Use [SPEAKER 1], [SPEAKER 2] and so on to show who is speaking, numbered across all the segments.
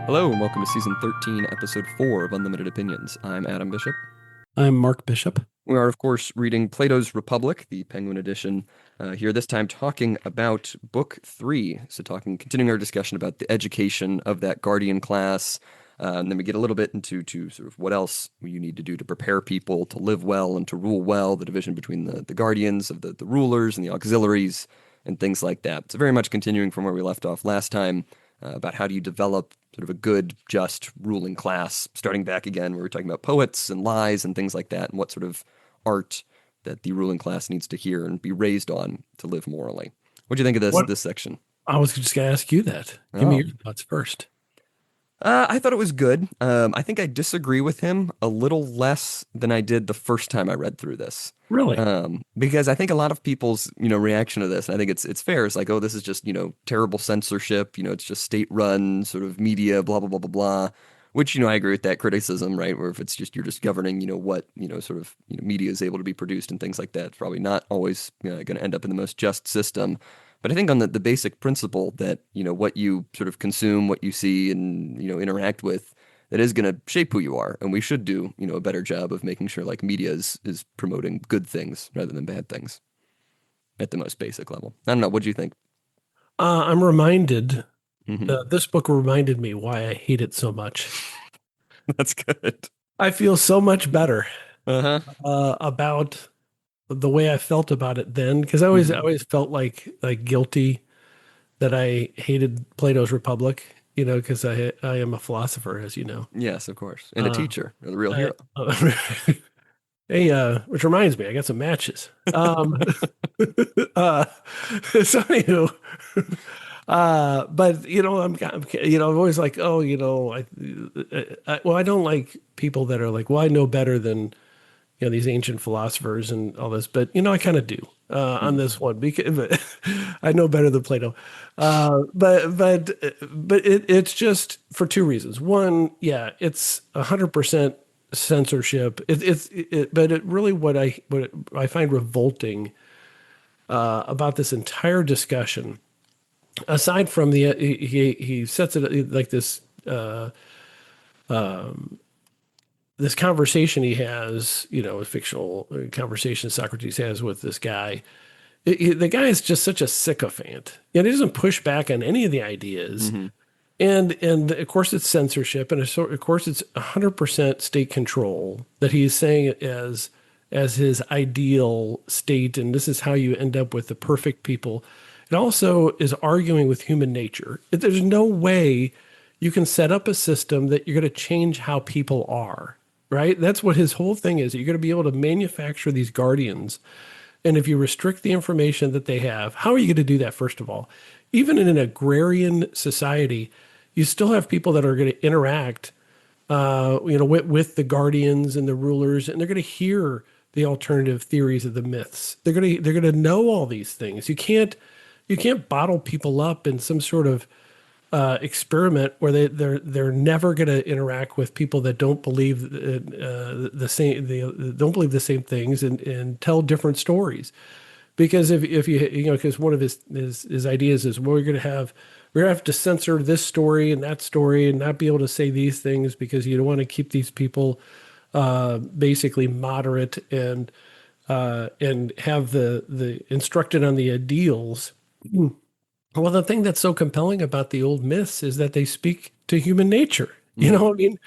[SPEAKER 1] Hello, and welcome to Season 13, Episode 4 of Unlimited Opinions. I'm Adam Bishop.
[SPEAKER 2] I'm Mark Bishop.
[SPEAKER 1] We are, of course, reading Plato's Republic, the Penguin edition, here this time talking about Book 3. So continuing our discussion about the education of that guardian class. And then we get a little bit into sort of what else you need to do to prepare people to live well and to rule well, the division between the guardians of the rulers and the auxiliaries and things like that. So very much continuing from where we left off last time, about how do you develop sort of a good, just ruling class, starting back again where we're talking about poets and lies and things like that, and what sort of art that the ruling class needs to hear and be raised on to live morally. What do you think of
[SPEAKER 2] What
[SPEAKER 1] this section?
[SPEAKER 2] I was just going to ask you that. Give me
[SPEAKER 1] Oh,
[SPEAKER 2] your thoughts first.
[SPEAKER 1] I thought it was good. I think I disagree with him a little less than I did the first time I read through this.
[SPEAKER 2] Really?
[SPEAKER 1] Because I think a lot of people's, reaction to this, and I think it's fair, is like, oh, this is just, terrible censorship, it's just state-run sort of media, blah, blah, blah, blah, blah. Which, I agree with that criticism, right? Where if it's just, you're just governing, what, sort of, media is able to be produced and things like that, it's probably not always going to end up in the most just system. But I think on the basic principle that, what you sort of consume, what you see and, interact with, that is going to shape who you are. And we should do, a better job of making sure like media is promoting good things rather than bad things at the most basic level. I don't know. What do you think?
[SPEAKER 2] I'm reminded,
[SPEAKER 1] Hmm.
[SPEAKER 2] this book reminded me why I hate it so much.
[SPEAKER 1] That's good.
[SPEAKER 2] I feel so much better
[SPEAKER 1] Uh-huh.
[SPEAKER 2] about the way I felt about it then, because I
[SPEAKER 1] Hmm.
[SPEAKER 2] always felt like guilty that I hated Plato's Republic, because I am a philosopher, as you know.
[SPEAKER 1] Yes, of course. And a
[SPEAKER 2] Uh,
[SPEAKER 1] teacher, the real
[SPEAKER 2] I,
[SPEAKER 1] hero.
[SPEAKER 2] hey, which reminds me, I got some matches. Uh, so anywho, but I'm always like, oh, well, I don't like people that are like, well, I know better than these ancient philosophers and all this, but I kind of do on
[SPEAKER 1] Mhm.
[SPEAKER 2] this one because I know better than Plato. But it's just for two reasons. One, yeah, it's 100% censorship. But it really what I find revolting about this entire discussion, aside from he sets it like this. This conversation he has, a fictional conversation Socrates has with this guy. The guy is just such a sycophant, and he doesn't push back on any of the ideas.
[SPEAKER 1] Hmm.
[SPEAKER 2] And of course it's censorship, and of course it's 100% state control that he's saying it as his ideal state, and this is how you end up with the perfect people. It also is arguing with human nature. There's no way you can set up a system that you're going to change how people are, right? That's what his whole thing is. You're going to be able to manufacture these guardians, and if you restrict the information that they have, how are you going to do that, first of all? Even in an agrarian society, you still have people that are going to interact, with the guardians and the rulers, and they're going to hear the alternative theories of the myths. They're going to know all these things. You can't bottle people up in some sort of experiment where they're never going to interact with people that don't believe the same, they don't believe the same things, and tell different stories. Because if because one of his ideas is, well, we're gonna have to censor this story and that story and not be able to say these things because you don't want to keep these people basically moderate and have the instructed on the ideals. Well, the thing that's so compelling about the old myths is that they speak to human nature. You
[SPEAKER 1] Hmm.
[SPEAKER 2] know what I mean?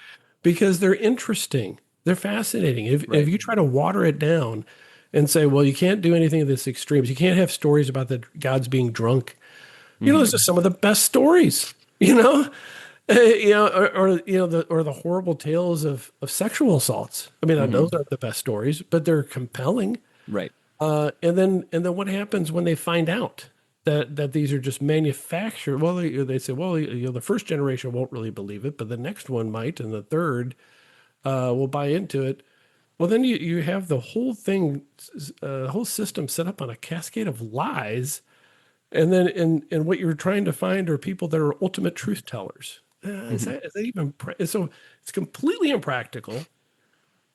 [SPEAKER 2] Because they're interesting, they're fascinating. If
[SPEAKER 1] Right.
[SPEAKER 2] you try to water it down and say, well, you can't do anything of this extremes, you can't have stories about the gods being drunk. Those
[SPEAKER 1] Hmm.
[SPEAKER 2] are some of the best stories. Or the horrible tales of sexual assaults. I mean, those
[SPEAKER 1] Hmm.
[SPEAKER 2] aren't the best stories, but they're compelling.
[SPEAKER 1] Right.
[SPEAKER 2] And then what happens when they find out that these are just manufactured? Well, they say, well, the first generation won't really believe it, but the next one might, and the third will buy into it. Well, then you have the whole thing, whole system set up on a cascade of lies, and then and what you're trying to find are people that are ultimate truth tellers.
[SPEAKER 1] Hmm.
[SPEAKER 2] Is that even so? It's completely impractical.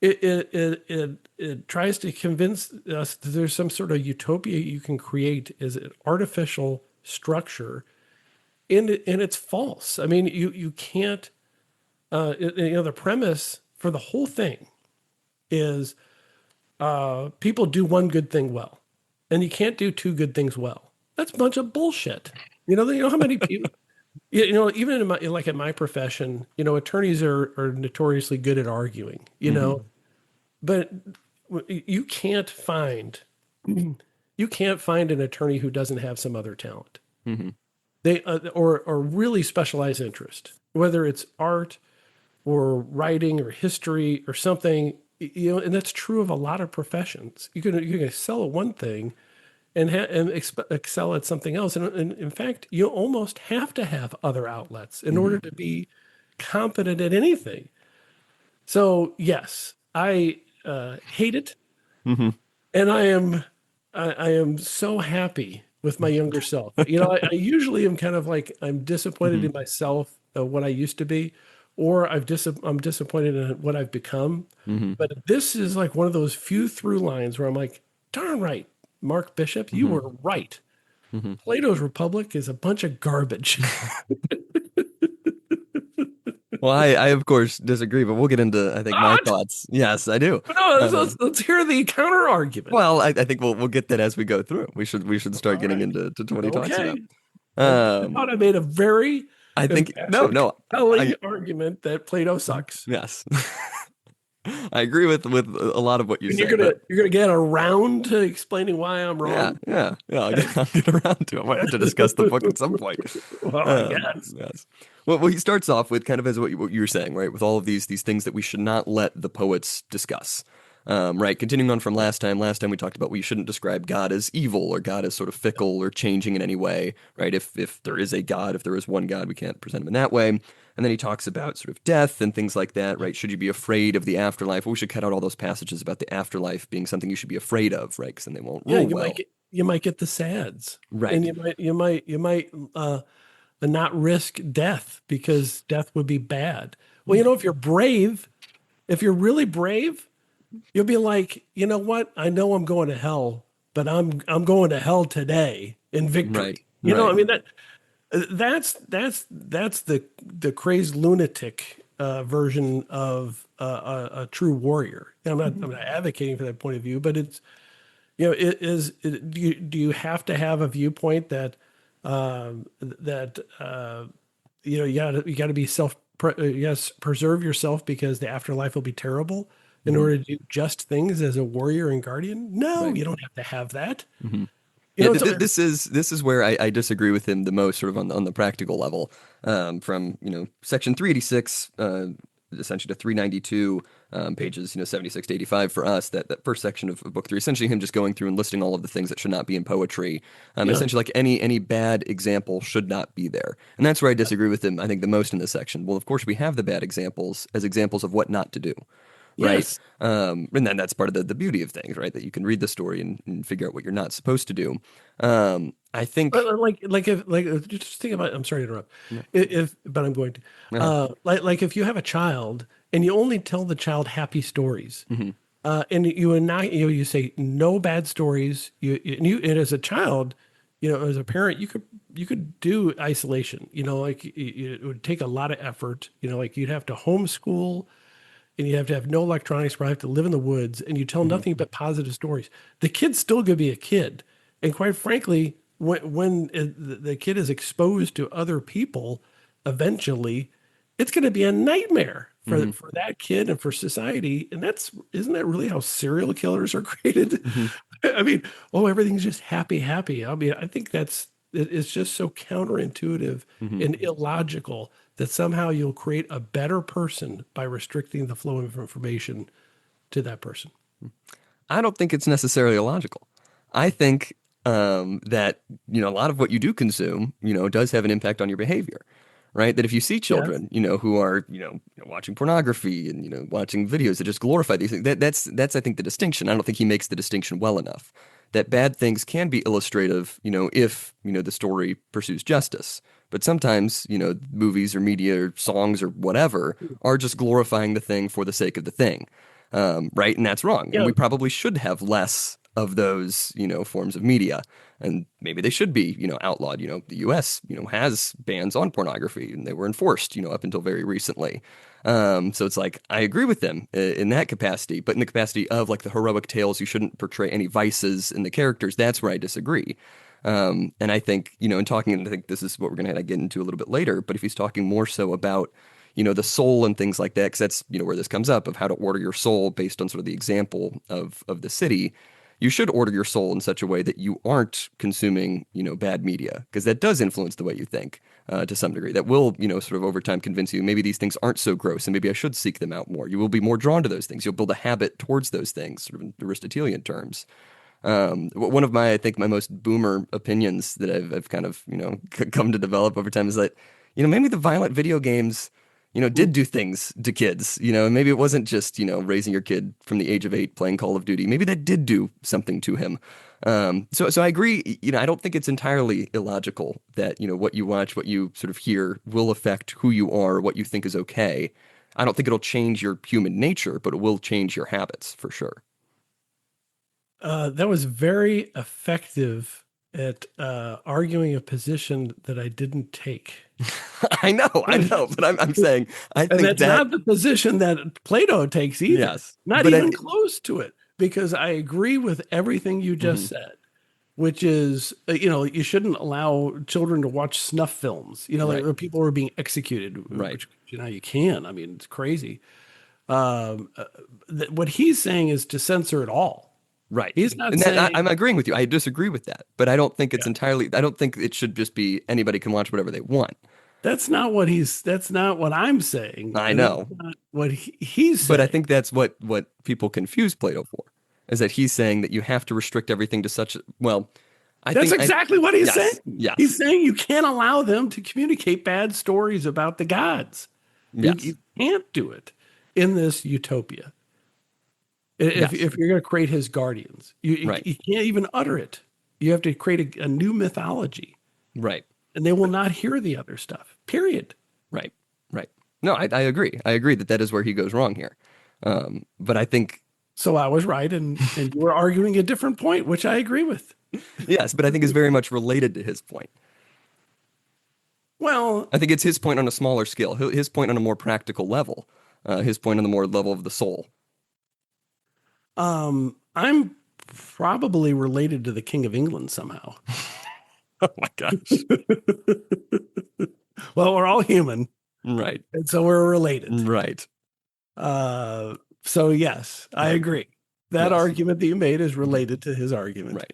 [SPEAKER 2] It tries to convince us that there's some sort of utopia you can create as an artificial structure, and it's false. I mean, you can't. The premise for the whole thing is people do one good thing well, and you can't do two good things well. That's a bunch of bullshit. You know how many people, even in my, like in my profession, attorneys are notoriously good at arguing,
[SPEAKER 1] Hmm.
[SPEAKER 2] but you can't find an attorney who doesn't have some other talent.
[SPEAKER 1] Hmm.
[SPEAKER 2] They or really specialized interest, whether it's art or writing or history or something, and that's true of a lot of professions. You can excel at one thing and excel at something else, and in fact, you almost have to have other outlets in order
[SPEAKER 1] Hmm.
[SPEAKER 2] to be competent at anything. So yes, I hate it,
[SPEAKER 1] Hmm.
[SPEAKER 2] and I am so happy with my younger self. I usually am kind of like I'm disappointed
[SPEAKER 1] Hmm.
[SPEAKER 2] in myself, what I used to be, or I'm disappointed in what I've become.
[SPEAKER 1] Hmm.
[SPEAKER 2] But this is like one of those few through lines where I'm like, darn right, Mark Bishop, you
[SPEAKER 1] Hmm.
[SPEAKER 2] were right.
[SPEAKER 1] Hmm.
[SPEAKER 2] Plato's Republic is a bunch of garbage.
[SPEAKER 1] Well, I of course disagree, but we'll get into, I think, my
[SPEAKER 2] What?
[SPEAKER 1] thoughts. Yes, I do.
[SPEAKER 2] No,
[SPEAKER 1] Um,
[SPEAKER 2] let's hear the counter argument.
[SPEAKER 1] well, I think we'll get that as we go through. We should start
[SPEAKER 2] All
[SPEAKER 1] getting
[SPEAKER 2] right.
[SPEAKER 1] into to what he talks about.
[SPEAKER 2] Okay. I
[SPEAKER 1] Um,
[SPEAKER 2] thought I made a very
[SPEAKER 1] I think no,
[SPEAKER 2] emphatic,
[SPEAKER 1] no,
[SPEAKER 2] compelling
[SPEAKER 1] I
[SPEAKER 2] argument that Plato sucks.
[SPEAKER 1] yes, I agree with a lot of what you
[SPEAKER 2] And
[SPEAKER 1] say, but
[SPEAKER 2] you're gonna get around to explaining why I'm
[SPEAKER 1] yeah,
[SPEAKER 2] wrong.
[SPEAKER 1] yeah, yeah.
[SPEAKER 2] Okay.
[SPEAKER 1] I'll get around to it. I might have to discuss the book at some point.
[SPEAKER 2] Well, I guess.
[SPEAKER 1] Yes. Well, he starts off with kind of as what you were saying, right? With all of these things that we should not let the poets discuss. Right. Continuing on from last time. Last time we talked about we shouldn't describe God as evil or God as sort of fickle or changing in any way, right? If there is a God, if there is one God, we can't present him in that way. And then he talks about sort of death and things like that, right? Should you be afraid of the afterlife? Well, we should cut out all those passages about the afterlife being something you should be afraid of, right? Because then they won't
[SPEAKER 2] Yeah,
[SPEAKER 1] rule well.
[SPEAKER 2] you might get the sads, and
[SPEAKER 1] Right.
[SPEAKER 2] you might not risk death because death would be bad. Well, if you're really brave, you'll be like, you know what? I know I'm going to hell, but I'm going to hell today in
[SPEAKER 1] Right.
[SPEAKER 2] victory. I
[SPEAKER 1] Right.
[SPEAKER 2] mean that's the crazed lunatic version of a true warrior. And I'm not advocating for that point of view, but it's do you have to have a viewpoint that that you got to be yes, preserve yourself because the afterlife will be terrible in
[SPEAKER 1] Hmm.
[SPEAKER 2] order to do just things as a warrior and guardian? No,
[SPEAKER 1] Right.
[SPEAKER 2] you don't have to have that.
[SPEAKER 1] Hmm.
[SPEAKER 2] You
[SPEAKER 1] Yeah,
[SPEAKER 2] know, it's
[SPEAKER 1] this is where I disagree with him the most, sort of on the practical level. From section 386, essentially to 392, pages 76 to 85 for us. That first section of book three, essentially him just going through and listing all of the things that should not be in poetry.
[SPEAKER 2] yeah.
[SPEAKER 1] Essentially like any bad example should not be there, and that's where I disagree with him. I think the most in this section. Well, of course we have the bad examples as examples of what not to do. Right.
[SPEAKER 2] Yes.
[SPEAKER 1] And then that's part of the beauty of things, right? That you can read the story and figure out what you're not supposed to do. I think,
[SPEAKER 2] Just think about. I'm sorry to interrupt.
[SPEAKER 1] yeah,
[SPEAKER 2] But I'm going to.
[SPEAKER 1] uh,
[SPEAKER 2] Like if you have a child and you only tell the child happy stories,
[SPEAKER 1] mhm,
[SPEAKER 2] and you say no bad stories. And as a child, as a parent, you could do isolation. Like it would take a lot of effort. Like you'd have to homeschool and you have to have no electronics, probably have to live in the woods, and you tell
[SPEAKER 1] mhm,
[SPEAKER 2] nothing but positive stories. The kid's still going to be a kid, and quite frankly, the kid is exposed to other people, eventually, it's going to be a nightmare for
[SPEAKER 1] mhm,
[SPEAKER 2] for that kid and for society. And isn't that really how serial killers are created?
[SPEAKER 1] mhm,
[SPEAKER 2] I mean, oh, everything's just happy, happy. I mean, I think it's just so counterintuitive
[SPEAKER 1] mhm.
[SPEAKER 2] and illogical that somehow you'll create a better person by restricting the flow of information to that person.
[SPEAKER 1] I don't think it's necessarily illogical. I think that a lot of what you do consume, does have an impact on your behavior, right? That if you see
[SPEAKER 2] Yes.
[SPEAKER 1] children, who are watching pornography and watching videos that just glorify these things, that's I think the distinction. I don't think he makes the distinction well enough. That bad things can be illustrative, if the story pursues justice. But sometimes, movies or media or songs or whatever are just glorifying the thing for the sake of the thing, right? And that's wrong. And
[SPEAKER 2] Yeah.
[SPEAKER 1] we probably should have less of those, forms of media. And maybe they should be, outlawed. The US, has bans on pornography and they were enforced, up until very recently. So it's like, I agree with them in that capacity, but in the capacity of like the heroic tales, you shouldn't portray any vices in the characters. That's where I disagree. And I think, in talking, and I think this is what we're going to get into a little bit later, but if he's talking more so about, the soul and things like that, because that's, where this comes up of how to order your soul based on sort of the example of the city, you should order your soul in such a way that you aren't consuming, bad media, because that does influence the way you think to some degree. That will, sort of over time convince you maybe these things aren't so gross and maybe I should seek them out more. You will be more drawn to those things. You'll build a habit towards those things, sort of in Aristotelian terms. One of my, I think, my most boomer opinions that I've kind of, come to develop over time is that, maybe the violent video games, did do things to kids, and maybe it wasn't just, raising your kid from the age of 8 playing Call of Duty. Maybe that did do something to him. So I agree, I don't think it's entirely illogical that, what you watch, what you sort of hear will affect who you are, what you think is okay. I don't think it'll change your human nature, but it will change your habits for sure.
[SPEAKER 2] That was very effective at arguing a position that I didn't take.
[SPEAKER 1] I know, but I'm saying I
[SPEAKER 2] And
[SPEAKER 1] think
[SPEAKER 2] that's
[SPEAKER 1] that
[SPEAKER 2] not the position that Plato takes either.
[SPEAKER 1] yes,
[SPEAKER 2] Not
[SPEAKER 1] but
[SPEAKER 2] even close to it, because I agree with everything you just
[SPEAKER 1] mhm,
[SPEAKER 2] said, which is, you shouldn't allow children to watch snuff films, like
[SPEAKER 1] right,
[SPEAKER 2] where people are being executed,
[SPEAKER 1] right,
[SPEAKER 2] which, you can. I mean, it's crazy. Um, uh, what he's saying is to censor it all.
[SPEAKER 1] right,
[SPEAKER 2] He's not
[SPEAKER 1] and that
[SPEAKER 2] saying,
[SPEAKER 1] I'm agreeing with you. I disagree with that, but I don't think it's
[SPEAKER 2] yeah,
[SPEAKER 1] entirely. I don't think it should just be anybody can watch whatever they want.
[SPEAKER 2] that's not what I'm saying.
[SPEAKER 1] I
[SPEAKER 2] And that's
[SPEAKER 1] know,
[SPEAKER 2] not what he's
[SPEAKER 1] but I
[SPEAKER 2] saying.
[SPEAKER 1] think that's what people confuse Plato for, is that he's saying that you have to restrict everything to such. Well, I
[SPEAKER 2] That's
[SPEAKER 1] think I
[SPEAKER 2] exactly what he's
[SPEAKER 1] yes,
[SPEAKER 2] saying. He's
[SPEAKER 1] yes,
[SPEAKER 2] saying you can't allow them to communicate bad stories about the gods. You
[SPEAKER 1] yes,
[SPEAKER 2] can't do it in this utopia.
[SPEAKER 1] yes,
[SPEAKER 2] If you're going to create his guardians,
[SPEAKER 1] right,
[SPEAKER 2] you can't even utter it. You have to create a new mythology,
[SPEAKER 1] right.
[SPEAKER 2] and they will not hear the other stuff. Period.
[SPEAKER 1] Right. Right. No, I agree. I agree that that is where he goes wrong here. But I think,
[SPEAKER 2] So I was right, and you were arguing a different point, which I agree with.
[SPEAKER 1] yes, but I think is very much related to his point.
[SPEAKER 2] Well,
[SPEAKER 1] I think it's his point on a smaller scale, his point on a more practical level, his point on the more level of the soul.
[SPEAKER 2] I'm probably related to the King of England somehow.
[SPEAKER 1] Oh my gosh.
[SPEAKER 2] Well, we're all human,
[SPEAKER 1] Right.
[SPEAKER 2] and so we're related.
[SPEAKER 1] Right.
[SPEAKER 2] Uh, so yes, I
[SPEAKER 1] Right.
[SPEAKER 2] agree. That
[SPEAKER 1] Yes.
[SPEAKER 2] argument that you made is
[SPEAKER 1] Mhm.
[SPEAKER 2] related to his argument.
[SPEAKER 1] Right.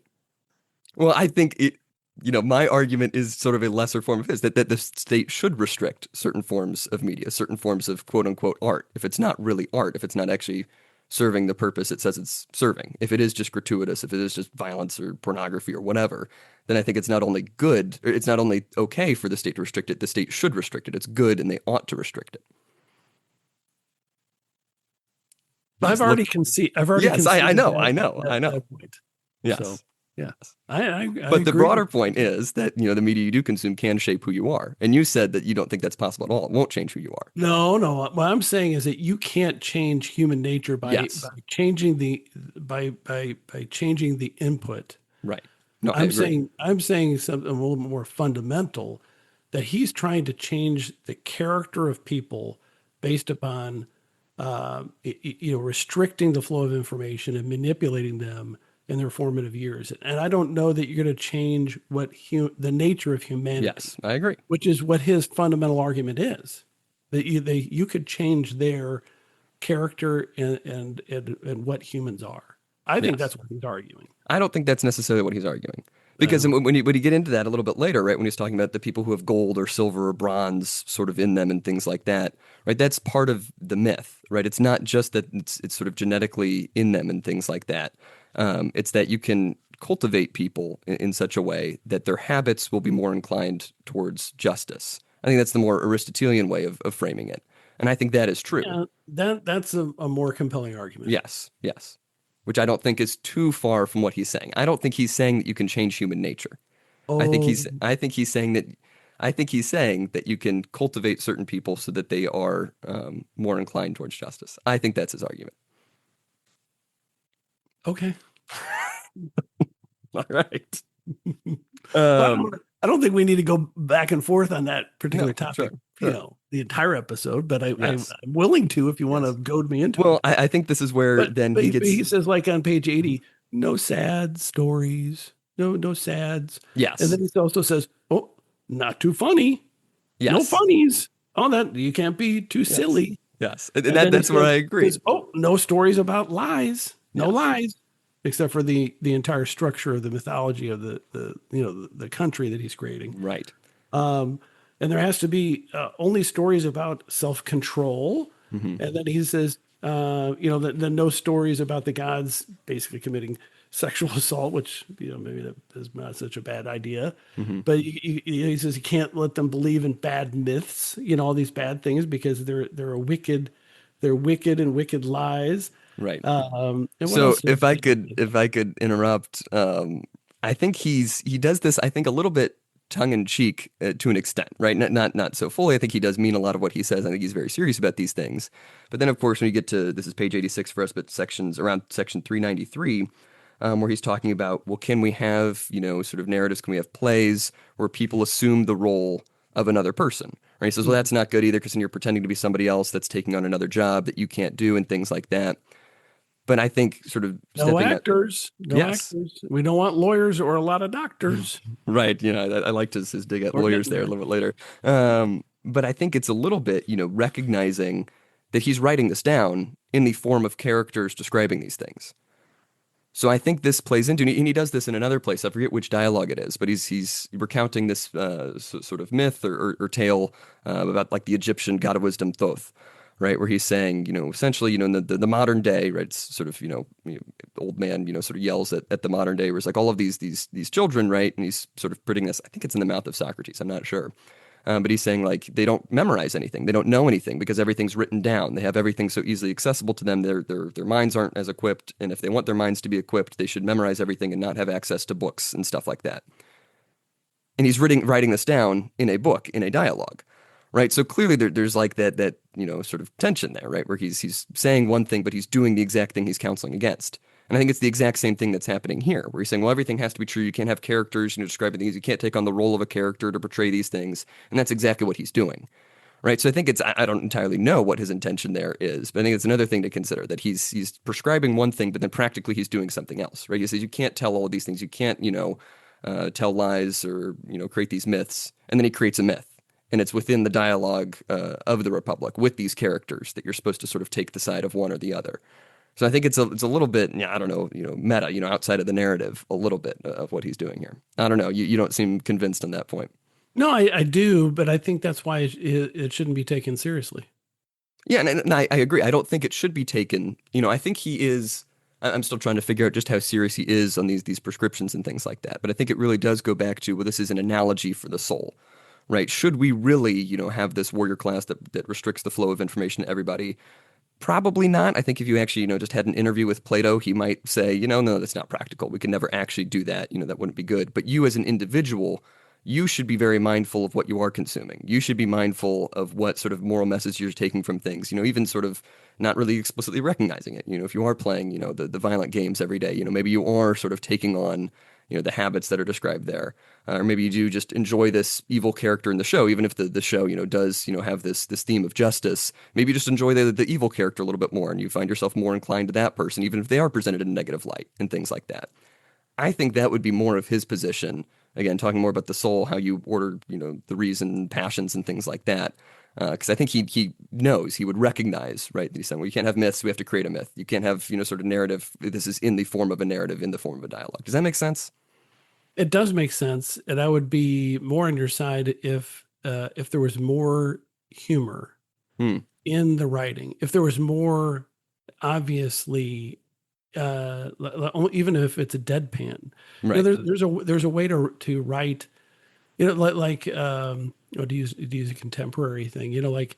[SPEAKER 1] Well, I think it, my argument is sort of a lesser form of his, that the state should restrict certain forms of media, certain forms of quote unquote art. If it's not really art, if it's not actually serving the purpose it says it's serving, if it is just gratuitous, if it is just violence or pornography or whatever, then I think it's not only good, or it's not only okay for the state to restrict it, the state should restrict it. It's good and they ought to restrict it. Yes, look.
[SPEAKER 2] I've already
[SPEAKER 1] Yes, I
[SPEAKER 2] conceded
[SPEAKER 1] know, I know, I know.
[SPEAKER 2] that point. So
[SPEAKER 1] Yes.
[SPEAKER 2] yeah,
[SPEAKER 1] Yes.
[SPEAKER 2] I
[SPEAKER 1] But the
[SPEAKER 2] agree with
[SPEAKER 1] broader point is that, the media you do consume can shape who you are. And you said that you don't think that's possible at all. It won't change who you are.
[SPEAKER 2] no. What I'm saying is that you can't change human nature
[SPEAKER 1] Yes.
[SPEAKER 2] by changing the by changing the input.
[SPEAKER 1] Right. No, I agree.
[SPEAKER 2] I'm saying something a little more fundamental, that he's trying to change the character of people based upon restricting the flow of information and manipulating them in their formative years. And I don't know that you're going to change the nature of humanity,
[SPEAKER 1] Yes, I agree.
[SPEAKER 2] which is what his fundamental argument is. That you could change their character and what humans are. I think
[SPEAKER 1] Yes.
[SPEAKER 2] that's what he's arguing.
[SPEAKER 1] I don't think that's necessarily what he's arguing.
[SPEAKER 2] I
[SPEAKER 1] Because
[SPEAKER 2] don't.
[SPEAKER 1] when you get into that a little bit later, right, when he's talking about the people who have gold or silver or bronze sort of in them and things like that, right, that's part of the myth, right? It's not just that it's sort of genetically in them and things like that. It's that you can cultivate people in such a way that their habits will be more inclined towards justice. I think that's the more Aristotelian way of framing it. And I think that is true.
[SPEAKER 2] Yeah, that's a more compelling argument.
[SPEAKER 1] Yes, yes. Which I don't think is too far from what he's saying. I don't think he's saying that you can change human nature.
[SPEAKER 2] Oh,
[SPEAKER 1] I think he's saying that you can cultivate certain people so that they are more inclined towards justice. I think that's his argument.
[SPEAKER 2] okay.
[SPEAKER 1] All right.
[SPEAKER 2] Well,
[SPEAKER 1] Um,
[SPEAKER 2] I don't think we need to go back and forth on that
[SPEAKER 1] no,
[SPEAKER 2] particular
[SPEAKER 1] sure,
[SPEAKER 2] topic,
[SPEAKER 1] sure.
[SPEAKER 2] the entire episode, but I'm
[SPEAKER 1] Yes,
[SPEAKER 2] willing to if you want to
[SPEAKER 1] yes.
[SPEAKER 2] goad me into
[SPEAKER 1] Well,
[SPEAKER 2] it.
[SPEAKER 1] I think this is where then he
[SPEAKER 2] But
[SPEAKER 1] gets.
[SPEAKER 2] he says, like on page
[SPEAKER 1] Mhm.
[SPEAKER 2] 80, no sad stories, no sads. And
[SPEAKER 1] Yes,
[SPEAKER 2] then he also says, oh, not too funny, no
[SPEAKER 1] yes,
[SPEAKER 2] funnies. Oh, that you can't be too
[SPEAKER 1] yes,
[SPEAKER 2] silly.
[SPEAKER 1] yes, and
[SPEAKER 2] And then he
[SPEAKER 1] that's where I
[SPEAKER 2] says,
[SPEAKER 1] agree.
[SPEAKER 2] oh, no stories about lies, no
[SPEAKER 1] Yes,
[SPEAKER 2] lies, except for the entire structure of the mythology of the country that he's creating.
[SPEAKER 1] right.
[SPEAKER 2] Um, and there has to be only stories about self control.
[SPEAKER 1] Hmm.
[SPEAKER 2] And then he says, the no stories about the gods basically committing sexual assault, which maybe that is not such a bad idea.
[SPEAKER 1] Hmm.
[SPEAKER 2] But he says you can't let them believe in bad myths, all these bad things because they're wicked and wicked lies.
[SPEAKER 1] Right.
[SPEAKER 2] And what
[SPEAKER 1] So
[SPEAKER 2] else did he say?
[SPEAKER 1] if I could interrupt, I think he does this, I think, a little bit tongue in cheek to an extent, right? Not so fully. I think he does mean a lot of what he says. I think he's very serious about these things. But then, of course, when you get to this is page 86 for us, but sections around section 393, where he's talking about, well, can we have sort of narratives? Can we have plays where people assume the role of another person? Right? He says, well, that's not good either because then you're pretending to be somebody else that's taking on another job that you can't do and things like that. But I think sort of
[SPEAKER 2] No
[SPEAKER 1] stepping up,
[SPEAKER 2] actors, no
[SPEAKER 1] yes,
[SPEAKER 2] actors. We don't want lawyers or a lot of doctors.
[SPEAKER 1] right. I liked his dig at
[SPEAKER 2] We're
[SPEAKER 1] lawyers
[SPEAKER 2] getting
[SPEAKER 1] there a
[SPEAKER 2] there.
[SPEAKER 1] little bit later. But I think it's a little bit, recognizing that he's writing this down in the form of characters describing these things. So I think this plays into, and he does this in another place. I forget which dialogue it is, but he's recounting this sort of myth or tale about like the Egyptian god of wisdom Thoth, right? Where he's saying, essentially, in the modern day, right? It's sort of, old man, sort of yells at the modern day, where it's like all of these children, right? And he's sort of putting this. I think it's in the mouth of Socrates. I'm not sure. But he's saying like they don't memorize anything, they don't know anything because everything's written down. They have everything so easily accessible to them. Their minds aren't as equipped, and if they want their minds to be equipped, they should memorize everything and not have access to books and stuff like that. And he's writing this down in a book in a dialogue, right? So clearly there's like that sort of tension there, right? Where he's saying one thing, but he's doing the exact thing he's counseling against. And I think it's the exact same thing that's happening here, where he's saying, well, everything has to be true. You can't have characters, describing things. You can't take on the role of a character to portray these things. And that's exactly what he's doing, right? So I think I don't entirely know what his intention there is, but I think it's another thing to consider that he's prescribing one thing, but then practically he's doing something else, right? He says you can't tell all of these things. You can't, tell lies or, create these myths. And then he creates a myth. And it's within the dialogue of the Republic with these characters that you're supposed to sort of take the side of one or the other. So I think it's a little bit, yeah, I don't know, meta, outside of the narrative, a little bit of what he's doing here. I don't know. You don't seem convinced on that point.
[SPEAKER 2] No, I do, but I think that's why it shouldn't be taken seriously.
[SPEAKER 1] Yeah, and I agree. I don't think it should be taken. I think he is. I'm still trying to figure out just how serious he is on these prescriptions and things like that. But I think it really does go back to, well, this is an analogy for the soul, right? Should we really, have this warrior class that restricts the flow of information to everybody? Probably not. I think if you actually, just had an interview with Plato, he might say, no, that's not practical. We can never actually do that. That wouldn't be good. But you as an individual, you should be very mindful of what you are consuming. You should be mindful of what sort of moral message you're taking from things, even sort of not really explicitly recognizing it. If you are playing, the violent games every day, maybe you are sort of taking on, the habits that are described there. Or maybe you do just enjoy this evil character in the show, even if the show, does, have this theme of justice. Maybe you just enjoy the evil character a little bit more and you find yourself more inclined to that person, even if they are presented in a negative light and things like that. I think that would be more of his position. Again, talking more about the soul, how you order, the reason, passions, and things like that. Because I think he knows, he would recognize, right? That he's saying, well, you can't have myths, we have to create a myth. You can't have, sort of narrative. This is in the form of a narrative, in the form of a dialogue. Does that make sense?
[SPEAKER 2] It does make sense, and I would be more on your side if there was more humor
[SPEAKER 1] Hmm.
[SPEAKER 2] in the writing. If there was more obviously, even if it's a deadpan,
[SPEAKER 1] Right.
[SPEAKER 2] there's a way to write, to use a contemporary thing, like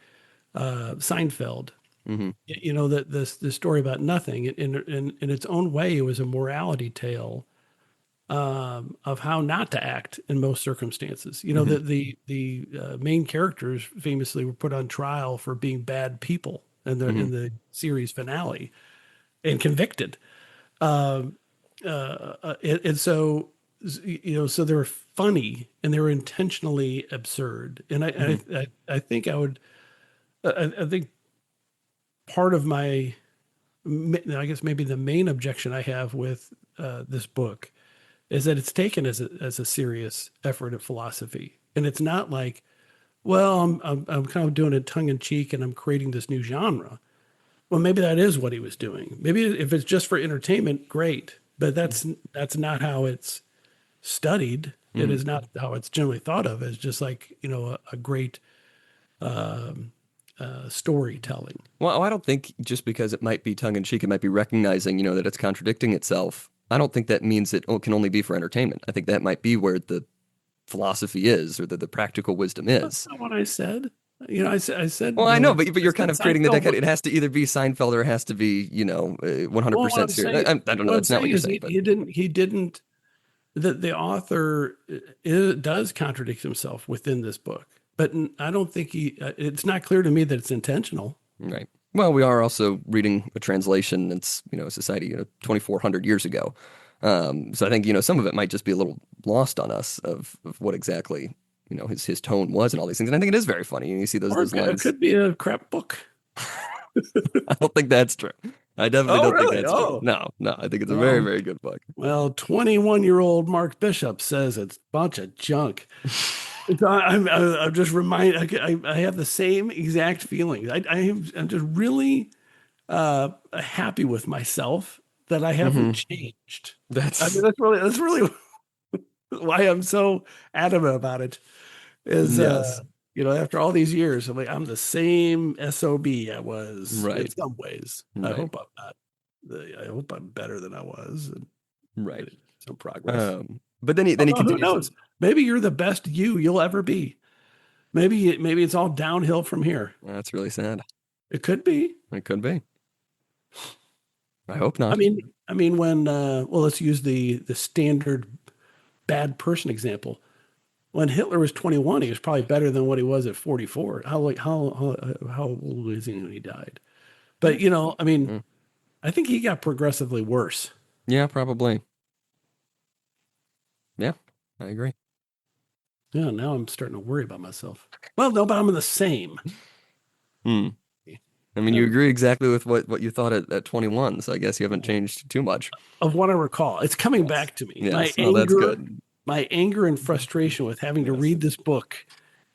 [SPEAKER 2] Seinfeld.
[SPEAKER 1] Hmm.
[SPEAKER 2] That this story about nothing in its own way, it was a morality tale of how not to act in most circumstances.
[SPEAKER 1] Hmm.
[SPEAKER 2] The main characters famously were put on trial for being bad people in the
[SPEAKER 1] Hmm.
[SPEAKER 2] series finale and convicted. Um, and so so they're funny and they're intentionally absurd. And
[SPEAKER 1] Hmm.
[SPEAKER 2] I think I think part of I guess maybe the main objection I have with this book is that it's taken as a serious effort at philosophy. And it's not like, well, I'm kind of doing it tongue in cheek and I'm creating this new genre. Well, maybe that is what he was doing. Maybe if it's just for entertainment, great. But that's not how it's studied. It
[SPEAKER 1] Hmm.
[SPEAKER 2] is not how it's generally thought of as just like, a great storytelling.
[SPEAKER 1] Well, I don't think just because it might be tongue in cheek, it might be recognizing, that it's contradicting itself. I don't think that means it can only be for entertainment. I think that might be where the philosophy is, or the practical wisdom
[SPEAKER 2] That's
[SPEAKER 1] is.
[SPEAKER 2] not what I said. I said,
[SPEAKER 1] Well, I know,
[SPEAKER 2] like
[SPEAKER 1] but you're kind of creating the
[SPEAKER 2] Seinfeld.
[SPEAKER 1] decade. It has to either be Seinfeld or it has to be,
[SPEAKER 2] Well,
[SPEAKER 1] 100% serious. I don't know.
[SPEAKER 2] what I'm
[SPEAKER 1] That's not what
[SPEAKER 2] saying
[SPEAKER 1] you're
[SPEAKER 2] is
[SPEAKER 1] saying, but
[SPEAKER 2] he didn't, the author does contradict himself within this book, but I don't think it's not clear to me that it's intentional.
[SPEAKER 1] right. Well, we are also reading a translation that's, a society, 2,400 years ago. So I think, some of it might just be a little lost on us of what exactly, his tone was and all these things. And I think it is very funny. And you see those
[SPEAKER 2] Or
[SPEAKER 1] those
[SPEAKER 2] it
[SPEAKER 1] lines.
[SPEAKER 2] could be a crap book.
[SPEAKER 1] I don't think that's true. I definitely
[SPEAKER 2] Oh,
[SPEAKER 1] don't think
[SPEAKER 2] really?
[SPEAKER 1] that's true.
[SPEAKER 2] Oh,
[SPEAKER 1] No, no, I think it's a very,
[SPEAKER 2] well,
[SPEAKER 1] very good book.
[SPEAKER 2] well, 21-year-old Mark Bishop says it's a bunch of junk. I'm just reminded. I have the same exact feelings. I'm just really happy with myself that I haven't
[SPEAKER 1] Hmm.
[SPEAKER 2] changed. I mean,
[SPEAKER 1] That's
[SPEAKER 2] that's really why I'm so adamant about it. Is
[SPEAKER 1] yes,
[SPEAKER 2] after all these years, I'm the same SOB I was in
[SPEAKER 1] right,
[SPEAKER 2] some ways. I
[SPEAKER 1] right,
[SPEAKER 2] hope I'm not. I hope I'm better than I was and
[SPEAKER 1] right.
[SPEAKER 2] getting some progress.
[SPEAKER 1] But then he
[SPEAKER 2] Although who
[SPEAKER 1] continues.
[SPEAKER 2] knows? Maybe you're the best you'll ever be. Maybe it's all downhill from here.
[SPEAKER 1] That's really sad.
[SPEAKER 2] It could be.
[SPEAKER 1] It could be. I hope
[SPEAKER 2] I
[SPEAKER 1] not.
[SPEAKER 2] mean, when well, let's use the standard bad person example. When Hitler was 21, he was probably better than what he was at 44. How old was he when he died? But
[SPEAKER 1] Mm.
[SPEAKER 2] I think he got progressively worse.
[SPEAKER 1] Yeah, probably. Yeah, I agree.
[SPEAKER 2] Yeah, now I'm starting to worry about myself. Well, no, but I'm the same.
[SPEAKER 1] Hmm. I mean, you
[SPEAKER 2] Yeah.
[SPEAKER 1] agree exactly with what you thought at 21, so I guess you haven't changed too much.
[SPEAKER 2] Of what I recall, it's coming
[SPEAKER 1] Yes.
[SPEAKER 2] back to me.
[SPEAKER 1] Yes. Oh, that's good.
[SPEAKER 2] My anger and frustration with having to
[SPEAKER 1] Yes.
[SPEAKER 2] read this book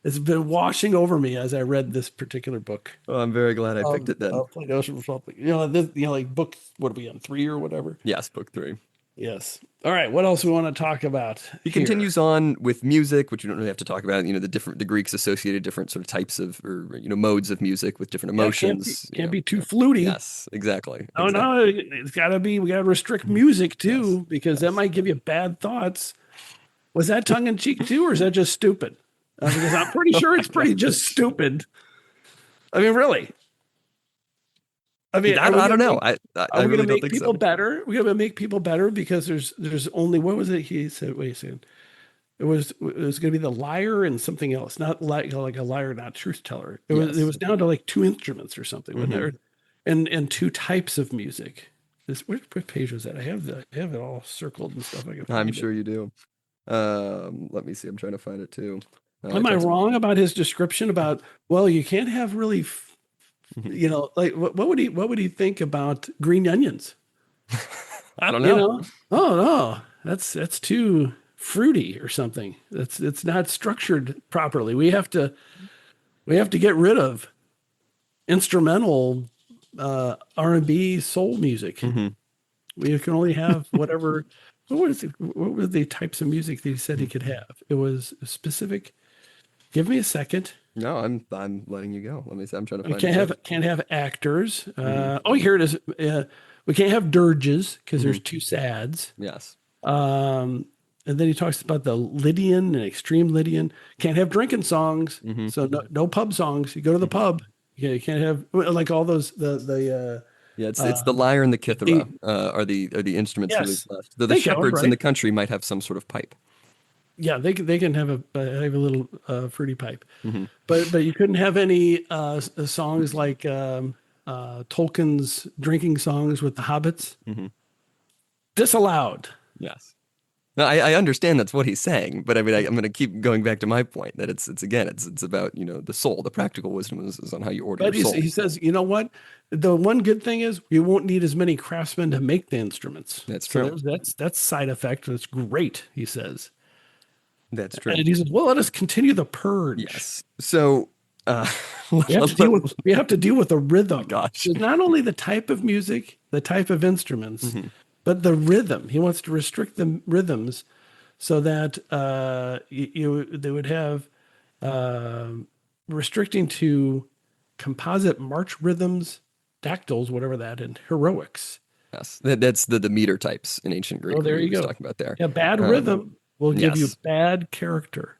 [SPEAKER 2] has been washing over me as I read this particular book.
[SPEAKER 1] Oh, I'm very glad I picked it then.
[SPEAKER 2] Plato's Republic. Like book, what are we on, 3 or whatever?
[SPEAKER 1] Yes, book three.
[SPEAKER 2] Yes. All right. What else we want to talk about
[SPEAKER 1] He
[SPEAKER 2] here?
[SPEAKER 1] continues on with music, which you don't really have to talk about. The Greeks associated different sort of types of or modes of music with different
[SPEAKER 2] Yeah,
[SPEAKER 1] emotions.
[SPEAKER 2] can't be too fluty.
[SPEAKER 1] Yes, exactly,
[SPEAKER 2] Oh
[SPEAKER 1] exactly.
[SPEAKER 2] no, it's got to be. We got to restrict music
[SPEAKER 1] Yes,
[SPEAKER 2] too because that
[SPEAKER 1] yes.
[SPEAKER 2] might give you bad thoughts. Was that tongue in cheek too, or is that just stupid? Because I'm pretty sure it's pretty just stupid. I mean, really. I mean,
[SPEAKER 1] I don't know. I
[SPEAKER 2] are we going
[SPEAKER 1] really
[SPEAKER 2] to
[SPEAKER 1] don't
[SPEAKER 2] make
[SPEAKER 1] think
[SPEAKER 2] people
[SPEAKER 1] so.
[SPEAKER 2] better? We're going to make people better because there's only, what was it? He said, wait a second. It was going to be the lyre and something else, not like a liar, not truth teller. It was
[SPEAKER 1] Yes.
[SPEAKER 2] down to like two instruments or something, wasn't
[SPEAKER 1] Hmm.
[SPEAKER 2] there? And two types of music. What page was that? I have it all circled and stuff. I can
[SPEAKER 1] I'm
[SPEAKER 2] find it.
[SPEAKER 1] sure you do. Let me see. I'm trying to find it too. He
[SPEAKER 2] Am I
[SPEAKER 1] talks about.
[SPEAKER 2] wrong about his description about, well, you can't have really,
[SPEAKER 1] Mhm.
[SPEAKER 2] like what would he think about green onions?
[SPEAKER 1] I don't
[SPEAKER 2] You
[SPEAKER 1] know.
[SPEAKER 2] know, oh no, that's too fruity or something. It's not structured properly. We have to get rid of instrumental R&B soul music.
[SPEAKER 1] Hmm.
[SPEAKER 2] We can only have whatever. What were the types of music that he said he could have? It was specific. Give me a second.
[SPEAKER 1] No, I'm letting you go. Let me see. I'm trying to
[SPEAKER 2] We
[SPEAKER 1] find it too.
[SPEAKER 2] can't have actors.
[SPEAKER 1] Hmm.
[SPEAKER 2] Oh, here it is. We can't have dirges because there's
[SPEAKER 1] Hmm.
[SPEAKER 2] two sads.
[SPEAKER 1] Yes.
[SPEAKER 2] Um, and then he talks about the Lydian and extreme Lydian. Can't have drinking songs.
[SPEAKER 1] Hmm.
[SPEAKER 2] So no pub songs. You go to the pub. You can't have like all those
[SPEAKER 1] Yeah, it's
[SPEAKER 2] uh,
[SPEAKER 1] the lyre and the
[SPEAKER 2] the
[SPEAKER 1] kithara are the instruments he leaves
[SPEAKER 2] yes,
[SPEAKER 1] left. The
[SPEAKER 2] they count,
[SPEAKER 1] shepherds in
[SPEAKER 2] right?
[SPEAKER 1] the country might have some sort of pipe.
[SPEAKER 2] Yeah, they can have a little fruity pipe,
[SPEAKER 1] Hmm.
[SPEAKER 2] but you couldn't have any songs like Tolkien's drinking songs with the hobbits.
[SPEAKER 1] Hmm.
[SPEAKER 2] Disallowed.
[SPEAKER 1] Yes. No, I understand that's what he's saying, but I mean, I'm going to keep going back to my point that it's again, it's about, the soul. The practical wisdom is on how you order your
[SPEAKER 2] But
[SPEAKER 1] soul.
[SPEAKER 2] he says, you know what? The one good thing is we won't need as many craftsmen to make the instruments.
[SPEAKER 1] That's
[SPEAKER 2] So
[SPEAKER 1] true.
[SPEAKER 2] that's side effect. That's great, he says.
[SPEAKER 1] That's true.
[SPEAKER 2] And he says, well, let us continue the purge.
[SPEAKER 1] Yes. So, uh, let- let-
[SPEAKER 2] We have to deal with the
[SPEAKER 1] oh
[SPEAKER 2] rhythm.
[SPEAKER 1] gosh.
[SPEAKER 2] There's not only the type of music, the type of instruments,
[SPEAKER 1] Mhm.
[SPEAKER 2] but the rhythm. He wants to restrict the rhythms so that they would have restricting to composite march rhythms, dactyls, whatever that, and heroics.
[SPEAKER 1] Yes. That's the meter types in ancient
[SPEAKER 2] Oh,
[SPEAKER 1] Greek what
[SPEAKER 2] there
[SPEAKER 1] he
[SPEAKER 2] you
[SPEAKER 1] was
[SPEAKER 2] go.
[SPEAKER 1] talking about there.
[SPEAKER 2] Yeah, bad
[SPEAKER 1] Um,
[SPEAKER 2] rhythm will give you
[SPEAKER 1] yes.
[SPEAKER 2] bad character.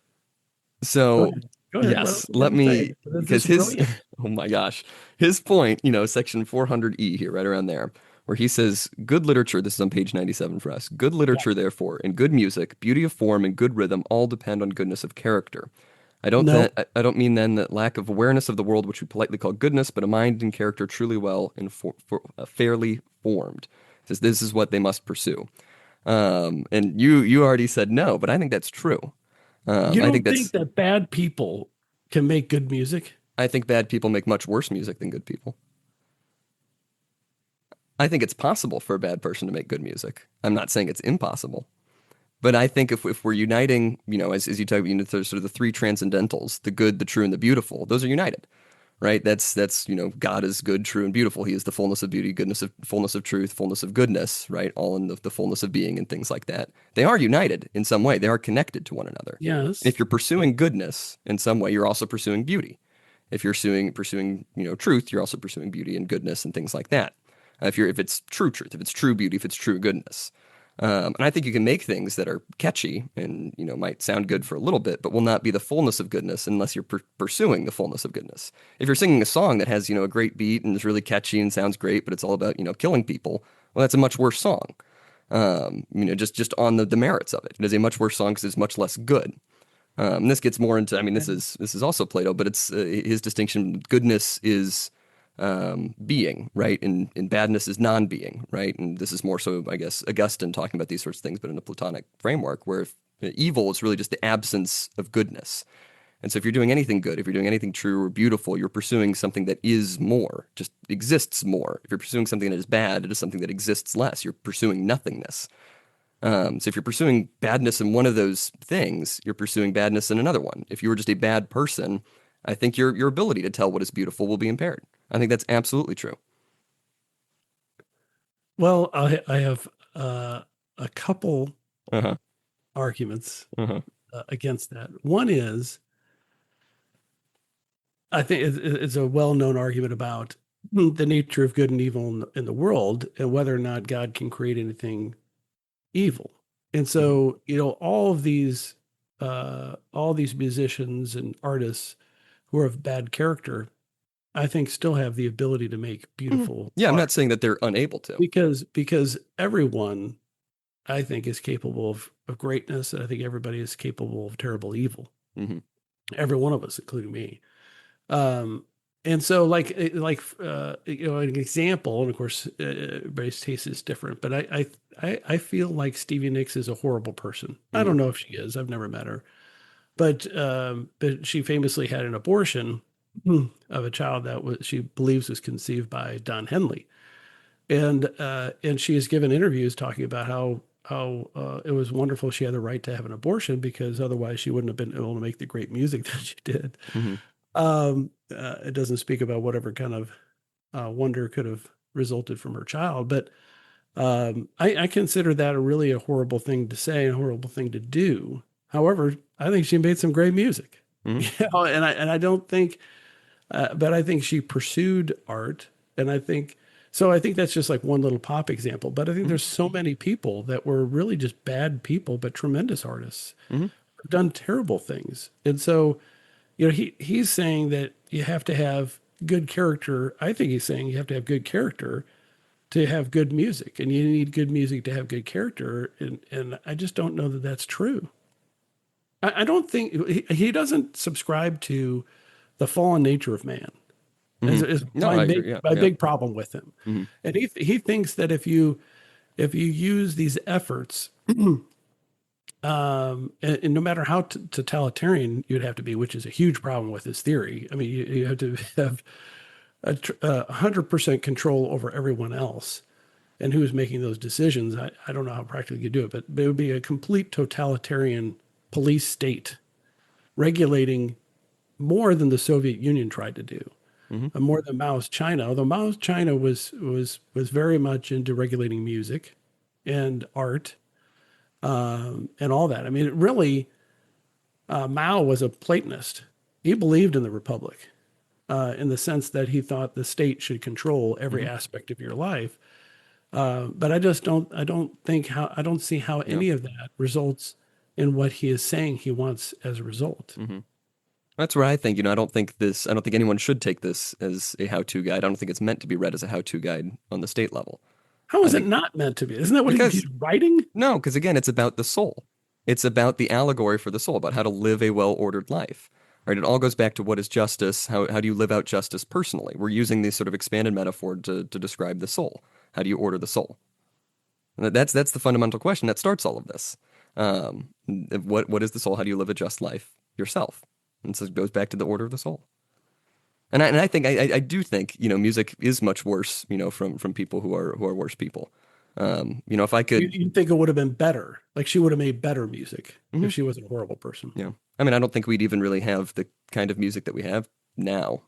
[SPEAKER 2] Go
[SPEAKER 1] So,
[SPEAKER 2] ahead. Go ahead. What else
[SPEAKER 1] yes,
[SPEAKER 2] do you
[SPEAKER 1] let
[SPEAKER 2] have to say?
[SPEAKER 1] me,
[SPEAKER 2] This
[SPEAKER 1] because
[SPEAKER 2] is
[SPEAKER 1] his,
[SPEAKER 2] brilliant.
[SPEAKER 1] oh my gosh, his point, section 400E here, right around there, where he says, good literature, this is on page 97 for us, good
[SPEAKER 2] Yeah.
[SPEAKER 1] literature, therefore, and good music, beauty of form, and good rhythm all depend on goodness of character.
[SPEAKER 2] No,
[SPEAKER 1] I don't mean then that lack of awareness of the world, which we politely call goodness, but a mind and character truly well and fairly formed. Says this is what they must pursue. And you already said no, but I think that's true.
[SPEAKER 2] you
[SPEAKER 1] I think
[SPEAKER 2] don't
[SPEAKER 1] that's
[SPEAKER 2] think that bad people can make good music?
[SPEAKER 1] I think bad people make much worse music than good people. I think it's possible for a bad person to make good music. I'm not saying it's impossible. But I think if we're uniting, as you talk, there's sort of the three transcendentals, the good, the true, and the beautiful, those are united, right? That's God is good, true, and beautiful. He is the fullness of beauty, goodness of fullness of truth, fullness of goodness, right? All in the fullness of being and things like that. They are united in some way. They are connected to one another. And if
[SPEAKER 2] Yes.
[SPEAKER 1] you're pursuing goodness in some way, you're also pursuing beauty. If you're pursuing, truth, you're also pursuing beauty and goodness and things like that. If it's true truth, if it's true beauty, if it's true goodness. And I think you can make things that are catchy and might sound good for a little bit, but will not be the fullness of goodness unless you're pursuing the fullness of goodness. If you're singing a song that has a great beat and is really catchy and sounds great, but it's all about killing people, well, that's a much worse song. Just on the merits of it, it is a much worse song because it's much less good. And this gets more into, I mean, this is also Plato, but it's his distinction. Goodness is being, right, and badness is non-being, right. And this is more so, I guess, Augustine talking about these sorts of things, but in a Platonic framework, where evil is really just the absence of goodness. And so, if you're doing anything good, if you're doing anything true or beautiful, you're pursuing something that is more, just exists more. If you're pursuing something that is bad, it is something that exists less. You're pursuing nothingness. So if you're pursuing badness in one of those things, you're pursuing badness in another one. If you were just a bad person, I think your ability to tell what is beautiful will be impaired. I think that's absolutely true.
[SPEAKER 2] Well, I have a couple
[SPEAKER 1] Uh-huh.
[SPEAKER 2] arguments
[SPEAKER 1] Uh-huh.
[SPEAKER 2] against that. One is, I think it's a well-known argument about the nature of good and evil in the world and whether or not God can create anything evil. And
[SPEAKER 1] Mhm.
[SPEAKER 2] so, all these musicians and artists who are of bad character, I think still have the ability to make
[SPEAKER 1] Mhm.
[SPEAKER 2] beautiful
[SPEAKER 1] Yeah, I'm not
[SPEAKER 2] art
[SPEAKER 1] saying that they're unable to.
[SPEAKER 2] because everyone, I think, is capable of greatness, and I think everybody is capable of terrible evil.
[SPEAKER 1] Hmm.
[SPEAKER 2] Every one of us, including me. Um, and so, an example, and of course, everybody's taste is different, but I feel like Stevie Nicks is a horrible person. I
[SPEAKER 1] Hmm.
[SPEAKER 2] don't know if she is. I've never met her, but she famously had an abortion of a child that she believes was conceived by Don Henley, and she has given interviews talking about how it was wonderful she had the right to have an abortion because otherwise she wouldn't have been able to make the great music that she did.
[SPEAKER 1] Hmm.
[SPEAKER 2] It doesn't speak about whatever kind of wonder could have resulted from her child, but I consider that really a horrible thing to say and a horrible thing to do. However, I think she made some great music,
[SPEAKER 1] Hmm.
[SPEAKER 2] and I don't think, but I think she pursued art, and I think so. I think that's just like one little pop example, but I think
[SPEAKER 1] Hmm.
[SPEAKER 2] there's so many people that were really just bad people, but tremendous artists
[SPEAKER 1] Hmm.
[SPEAKER 2] who've done terrible things, and so he's saying that you have to have good character. I think he's saying you have to have good character to have good music, and you need good music to have good character. And I just don't know that that's true. I don't think he doesn't subscribe to the fallen nature of man.
[SPEAKER 1] Hmm.
[SPEAKER 2] Is
[SPEAKER 1] No, I agree. Yeah,
[SPEAKER 2] my
[SPEAKER 1] yeah.
[SPEAKER 2] big problem with him,
[SPEAKER 1] Hmm.
[SPEAKER 2] and he thinks that if you use these efforts And no matter how totalitarian you'd have to be, which is a huge problem with his theory. I mean, you have to have 100% control over everyone else and who's making those decisions. I don't know how practically you do it, but it would be a complete totalitarian police state regulating more than the Soviet Union tried to do,
[SPEAKER 1] Hmm.
[SPEAKER 2] more than Mao's China. Although Mao's China was very much into regulating music and art and all that. I mean, it really, Mao was a Platonist. He believed in the republic in the sense that he thought the state should control every
[SPEAKER 1] Hmm.
[SPEAKER 2] aspect of your life. But I don't see how
[SPEAKER 1] Yeah.
[SPEAKER 2] any of that results in what he is saying he wants as a result.
[SPEAKER 1] Hmm. That's where I think, I don't think anyone should take this as a how-to guide. I don't think it's meant to be read as a how-to guide on the state level.
[SPEAKER 2] How
[SPEAKER 1] I
[SPEAKER 2] is it
[SPEAKER 1] think
[SPEAKER 2] not meant to be? Isn't that what he's
[SPEAKER 1] because
[SPEAKER 2] writing?
[SPEAKER 1] No, because again, it's about the soul. It's about the allegory for the soul, about how to live a well-ordered life. Right? It all goes back to what is justice? How do you live out justice personally? We're using this sort of expanded metaphor to describe the soul. How do you order the soul? And that's the fundamental question that starts all of this. What is the soul? How do you live a just life yourself? And so it goes back to the order of the soul. And I think I do think music is much worse from people who are worse people. If I could.
[SPEAKER 2] You think it would have been better? Like she would have made better music
[SPEAKER 1] Mhm.
[SPEAKER 2] if she wasn't a horrible person.
[SPEAKER 1] Yeah. I mean, I don't think we'd even really have the kind of music that we have now.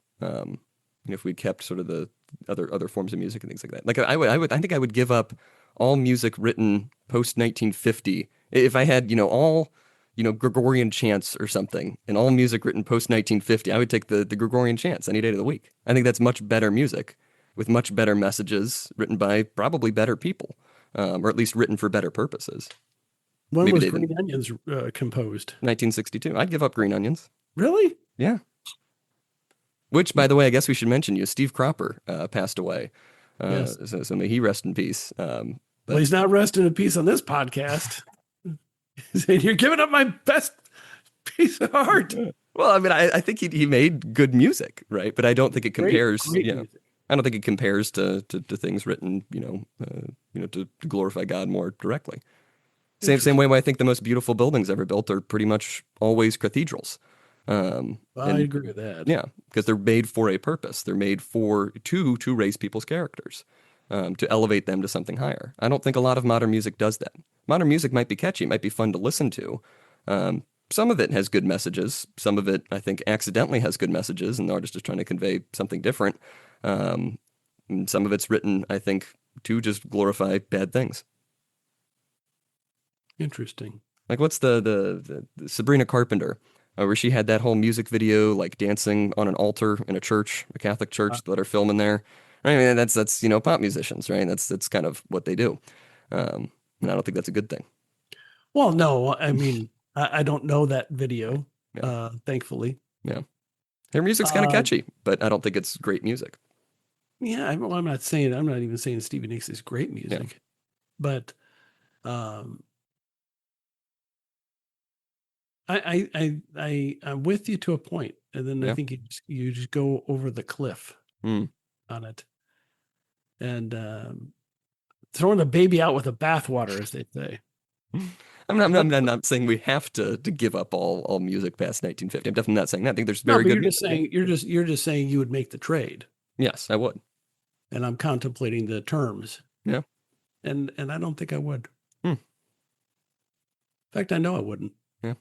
[SPEAKER 1] If we'd kept sort of the other forms of music and things like that. Like I think I would give up all music written post 1950 if I had, all, Gregorian chants or something, and all music written post 1950. I would take the Gregorian chants any day of the week. I think that's much better music with much better messages written by probably better people, or at least written for better purposes.
[SPEAKER 2] When
[SPEAKER 1] Maybe
[SPEAKER 2] was
[SPEAKER 1] they didn't.
[SPEAKER 2] Green Onions composed?
[SPEAKER 1] 1962. I'd give up Green Onions.
[SPEAKER 2] Really?
[SPEAKER 1] Yeah. Which, by the way, I guess we should mention Steve Cropper passed away.
[SPEAKER 2] Yes.
[SPEAKER 1] So may he rest in peace.
[SPEAKER 2] Well,
[SPEAKER 1] But
[SPEAKER 2] he's not resting in peace on this podcast. He's saying, you're giving up my best piece of art.
[SPEAKER 1] well, I mean, I think he made good music, right? But I don't think it compares.
[SPEAKER 2] Great music.
[SPEAKER 1] I don't think it compares to things written, to glorify God more directly. Same way I think the most beautiful buildings ever built are pretty much always cathedrals.
[SPEAKER 2] I
[SPEAKER 1] And
[SPEAKER 2] agree with that.
[SPEAKER 1] yeah, because they're made for a purpose. They're made to raise people's characters, to elevate them to something higher. I don't think a lot of modern music does that. Modern music might be catchy, might be fun to listen to. Some of it has good messages. Some of it, I think, accidentally has good messages, and the artist is trying to convey something different. And some of it's written, I think, to just glorify bad things.
[SPEAKER 2] Interesting.
[SPEAKER 1] Like what's the Sabrina Carpenter, where she had that whole music video, like dancing on an altar in a church, a Catholic church, let her film in there. I mean, that's pop musicians, right? That's kind of what they do. And I don't think that's a good thing.
[SPEAKER 2] Well, no, I mean, I don't know that video,
[SPEAKER 1] Yeah,
[SPEAKER 2] thankfully.
[SPEAKER 1] yeah. Her music's kind of
[SPEAKER 2] Uh,
[SPEAKER 1] catchy, but I don't think it's great music.
[SPEAKER 2] yeah, I'm not even saying Stevie Nicks is great
[SPEAKER 1] Yeah,
[SPEAKER 2] music, but um, I'm with you to a point, and then I
[SPEAKER 1] yeah.
[SPEAKER 2] think you just go over the cliff
[SPEAKER 1] Mm.
[SPEAKER 2] on it, and throwing the baby out with the bathwater, as they say.
[SPEAKER 1] I'm not saying we have to give up all music past 1950. I'm definitely not saying that. I think there's
[SPEAKER 2] No,
[SPEAKER 1] very
[SPEAKER 2] but
[SPEAKER 1] good
[SPEAKER 2] you're just
[SPEAKER 1] music.
[SPEAKER 2] saying you're just saying you would make the trade,
[SPEAKER 1] Yes, I would.
[SPEAKER 2] and I'm contemplating the terms,
[SPEAKER 1] Yeah.
[SPEAKER 2] and I don't think I would.
[SPEAKER 1] Hmm.
[SPEAKER 2] In fact, I know I wouldn't.
[SPEAKER 1] Yeah.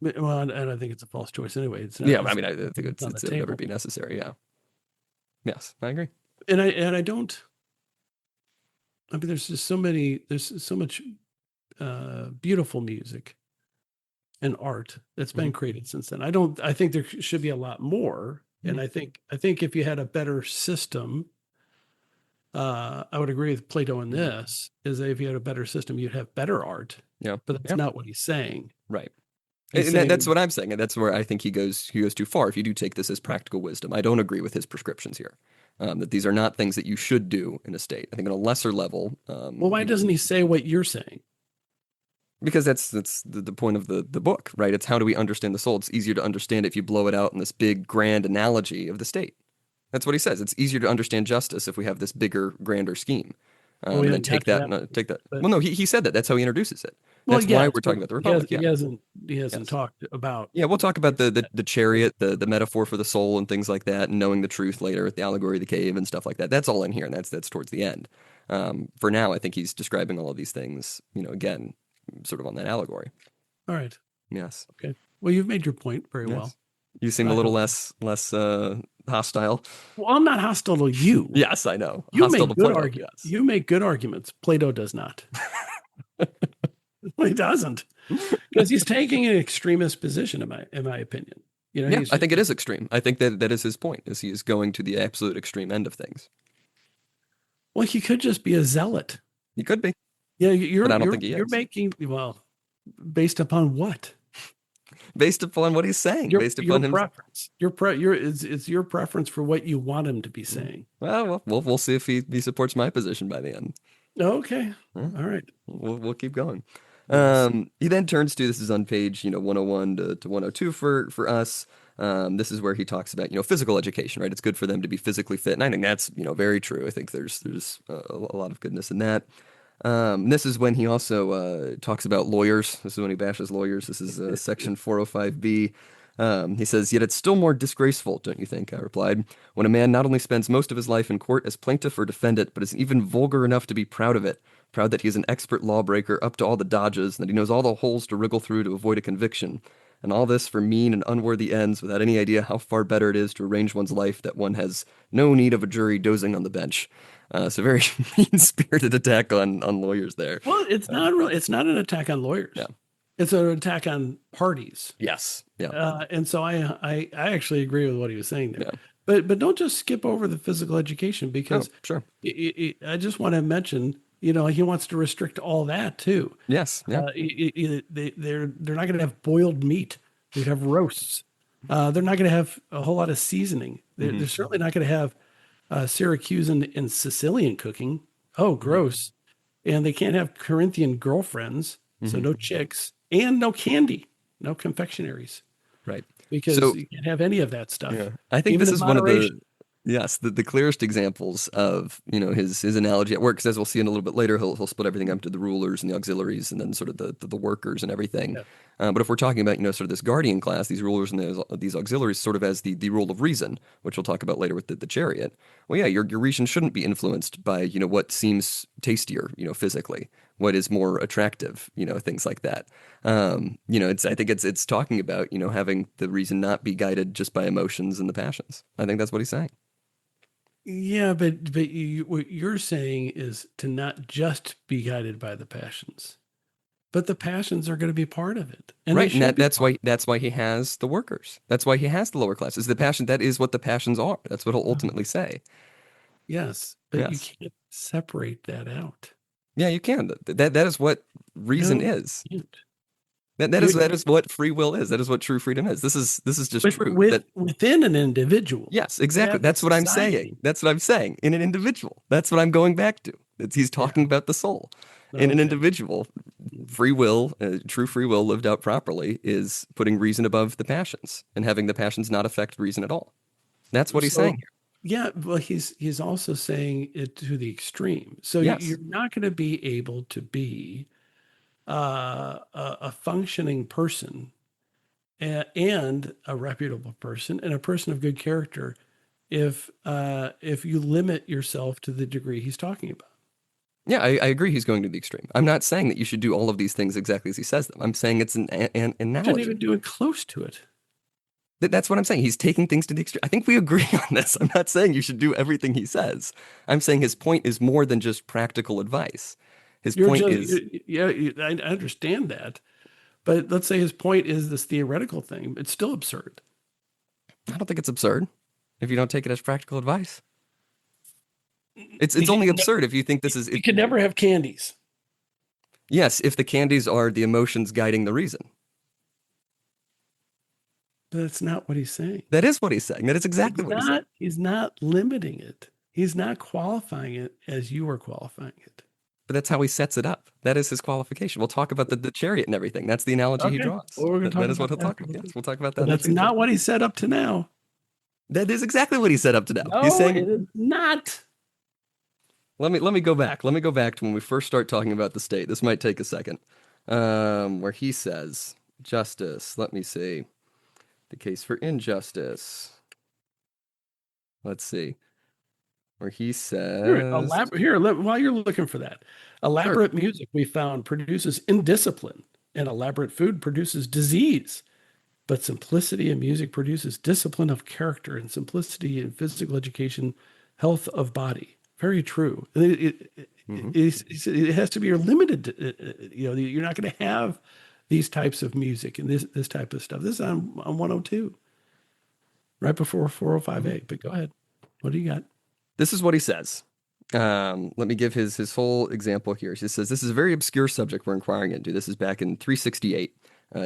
[SPEAKER 2] Well, and I think it's a false choice anyway.
[SPEAKER 1] Yeah, I mean, I think
[SPEAKER 2] It's on the
[SPEAKER 1] it would never
[SPEAKER 2] table,
[SPEAKER 1] be necessary. Yeah. Yes, I agree.
[SPEAKER 2] and I don't. I mean, there's so much beautiful music and art that's been
[SPEAKER 1] Mhm.
[SPEAKER 2] created since then. I think there should be a lot more. And
[SPEAKER 1] Mhm.
[SPEAKER 2] I think if you had a better system, I would agree with Plato in
[SPEAKER 1] Mhm.
[SPEAKER 2] this, is that if you had a better system, you'd have better art.
[SPEAKER 1] Yeah.
[SPEAKER 2] But that's
[SPEAKER 1] Yeah.
[SPEAKER 2] not what he's saying.
[SPEAKER 1] Right.
[SPEAKER 2] He's
[SPEAKER 1] That's
[SPEAKER 2] saying,
[SPEAKER 1] what I'm saying. And that's where I think he goes too far. If you do take this as practical wisdom, I don't agree with his prescriptions here. That these are not things that you should do in a state. I think on a lesser level,
[SPEAKER 2] well, why doesn't he say what you're saying?
[SPEAKER 1] because that's the point of the book, right? It's how do we understand the soul? It's easier to understand if you blow it out in this big grand analogy of the state. That's what he says. It's easier to understand justice if we have this bigger, grander scheme,
[SPEAKER 2] Well, we
[SPEAKER 1] and then
[SPEAKER 2] didn't have
[SPEAKER 1] take
[SPEAKER 2] to
[SPEAKER 1] that
[SPEAKER 2] have,
[SPEAKER 1] and take that.
[SPEAKER 2] but
[SPEAKER 1] Well, no, he said that. That's how he introduces it.
[SPEAKER 2] Well,
[SPEAKER 1] That's why
[SPEAKER 2] yes,
[SPEAKER 1] we're
[SPEAKER 2] but
[SPEAKER 1] talking about the Republic. Yeah.
[SPEAKER 2] he hasn't
[SPEAKER 1] Yes.
[SPEAKER 2] talked about.
[SPEAKER 1] Yeah, we'll talk about the chariot, the metaphor for the soul and things like that, and knowing the truth later with the allegory of the cave and stuff like that. That's all in here, and that's towards the end. For now, I think he's describing all of these things, again, sort of on that allegory.
[SPEAKER 2] All right.
[SPEAKER 1] Yes.
[SPEAKER 2] Okay. Well, you've made your point very well.
[SPEAKER 1] Yes. You seem a little less hostile.
[SPEAKER 2] Well, I'm not hostile to you.
[SPEAKER 1] Yes, I know.
[SPEAKER 2] You
[SPEAKER 1] Hostile
[SPEAKER 2] make
[SPEAKER 1] to
[SPEAKER 2] good
[SPEAKER 1] Plato.
[SPEAKER 2] arguments.
[SPEAKER 1] Yes.
[SPEAKER 2] You make good arguments. Plato does not. He doesn't, because he's taking an extremist position, in my opinion.
[SPEAKER 1] Yeah, I think it is extreme. I think that is his point, is he is going to the absolute extreme end of things.
[SPEAKER 2] Well, he could just be a zealot.
[SPEAKER 1] He could be.
[SPEAKER 2] Yeah,
[SPEAKER 1] but I don't think he
[SPEAKER 2] you're
[SPEAKER 1] is.
[SPEAKER 2] making, well, based upon what?
[SPEAKER 1] Based upon what he's saying, based upon him.
[SPEAKER 2] Preference. It's your preference for what you want him to be saying.
[SPEAKER 1] Well, we'll see if he supports my position by the end.
[SPEAKER 2] Okay. All right.
[SPEAKER 1] We'll keep going.
[SPEAKER 2] Yes.
[SPEAKER 1] He then turns to, this is on page 101 to 102 for us. This is where he talks about physical education, right? It's good for them to be physically fit, and I think that's very true. I think there's a lot of goodness in that. This is when he also talks about lawyers. This is when he bashes lawyers. This is section 405B. He says, "Yet it's still more disgraceful, don't you think?" I replied, "when a man not only spends most of his life in court as plaintiff or defendant, but is even vulgar enough to be proud of it, proud that he is an expert lawbreaker up to all the dodges, and that he knows all the holes to wriggle through to avoid a conviction. And all this for mean and unworthy ends, without any idea how far better it is to arrange one's life that one has no need of a jury dozing on the bench." So very mean-spirited attack on lawyers there.
[SPEAKER 2] Well, it's not really. It's not an attack on lawyers.
[SPEAKER 1] Yeah.
[SPEAKER 2] It's an attack on parties.
[SPEAKER 1] Yes. Yeah.
[SPEAKER 2] And so I actually agree with what he was saying there.
[SPEAKER 1] Yeah.
[SPEAKER 2] But don't just skip over the physical education, because
[SPEAKER 1] sure.
[SPEAKER 2] I just want to mention, he wants to restrict all that too.
[SPEAKER 1] Yes. Yeah.
[SPEAKER 2] They're not going to have boiled meat. They have roasts. They're not going to have a whole lot of seasoning. They're certainly not going to have Syracusan and Sicilian cooking. Oh, gross. And they can't have Corinthian girlfriends. So no chicks and no candy, no confectionaries.
[SPEAKER 1] Right.
[SPEAKER 2] Because you can't have any of that stuff.
[SPEAKER 1] Yeah. I think this is one of the clearest examples of, his analogy at work, because as we'll see in a little bit later, he'll split everything up to the rulers and the auxiliaries and then sort of the workers and everything. Yeah. But if we're talking about, sort of this guardian class, these rulers and these auxiliaries sort of as the rule of reason, which we'll talk about later with the chariot. Well, yeah, your reason shouldn't be influenced by, what seems tastier, physically, what is more attractive, things like that. I think it's talking about, having the reason not be guided just by emotions and the passions. I think that's what he's saying.
[SPEAKER 2] Yeah, but what you're saying is to not just be guided by the passions, but the passions are going to be part of it. And
[SPEAKER 1] right, and that's why he has the workers. That's why he has the lower classes. The passion, that is what the passions are. That's what he'll ultimately say.
[SPEAKER 2] Yes, but you can't separate that out.
[SPEAKER 1] Yeah, you can. That is what reason is. That is what free will is. That is what true freedom is. This is just true.
[SPEAKER 2] Within an individual.
[SPEAKER 1] Yes, exactly. That's what I'm saying. That's what I'm saying. In an individual. That's what I'm going back to. He's talking about the soul. In an individual, free will, true free will lived out properly, is putting reason above the passions and having the passions not affect reason at all. That's what he's saying here.
[SPEAKER 2] Yeah, well, he's also saying it to the extreme. So you're not going to be able to be a functioning person and a reputable person and a person of good character if you limit yourself to the degree he's talking about.
[SPEAKER 1] Yeah, I agree he's going to the extreme. I'm not saying that you should do all of these things exactly as he says them. I'm saying it's an analogy.
[SPEAKER 2] Shouldn't even do it close to it.
[SPEAKER 1] That's what I'm saying. He's taking things to the extreme. I think we agree on this. I'm not saying you should do everything he says. I'm saying his point is more than just practical advice. His point is...
[SPEAKER 2] Yeah, I understand that. But let's say his point is this theoretical thing. It's still absurd.
[SPEAKER 1] I don't think it's absurd if you don't take it as practical advice. It's only absurd if you think this is...
[SPEAKER 2] You can never have candies.
[SPEAKER 1] Yes, if the candies are the emotions guiding the reason.
[SPEAKER 2] But that's not what he's saying.
[SPEAKER 1] That is what he's saying. That is exactly what he's saying.
[SPEAKER 2] He's not limiting it. He's not qualifying it as you are qualifying it.
[SPEAKER 1] But that's how he sets it up. That is his qualification. We'll talk about the chariot and everything. That's the analogy he draws.
[SPEAKER 2] Well,
[SPEAKER 1] that is what he'll talk about. Yes, we'll talk about that.
[SPEAKER 2] That's not what he set up to now.
[SPEAKER 1] That is exactly what he set up to now.
[SPEAKER 2] No,
[SPEAKER 1] he's saying,
[SPEAKER 2] it is not.
[SPEAKER 1] Let me go back. Let me go back to when we first start talking about the state. This might take a second. where he says, justice, let me see, the case for injustice. Let's see, where he
[SPEAKER 2] Here,
[SPEAKER 1] says,
[SPEAKER 2] while you're looking for that,
[SPEAKER 1] sure.
[SPEAKER 2] elaborate music we found produces indiscipline, and elaborate food produces disease. But simplicity in music produces discipline of character, and simplicity in physical education, health of body. Very true.
[SPEAKER 1] Hmm.
[SPEAKER 2] It has to be limited to, you're not going to have these types of music and this type of stuff. This is on 102, right before
[SPEAKER 1] Hmm.
[SPEAKER 2] 405A. But go ahead. What do you got?
[SPEAKER 1] This is what he says. Let me give his whole example here. He says, this is a very obscure subject we're inquiring into. This is back in 368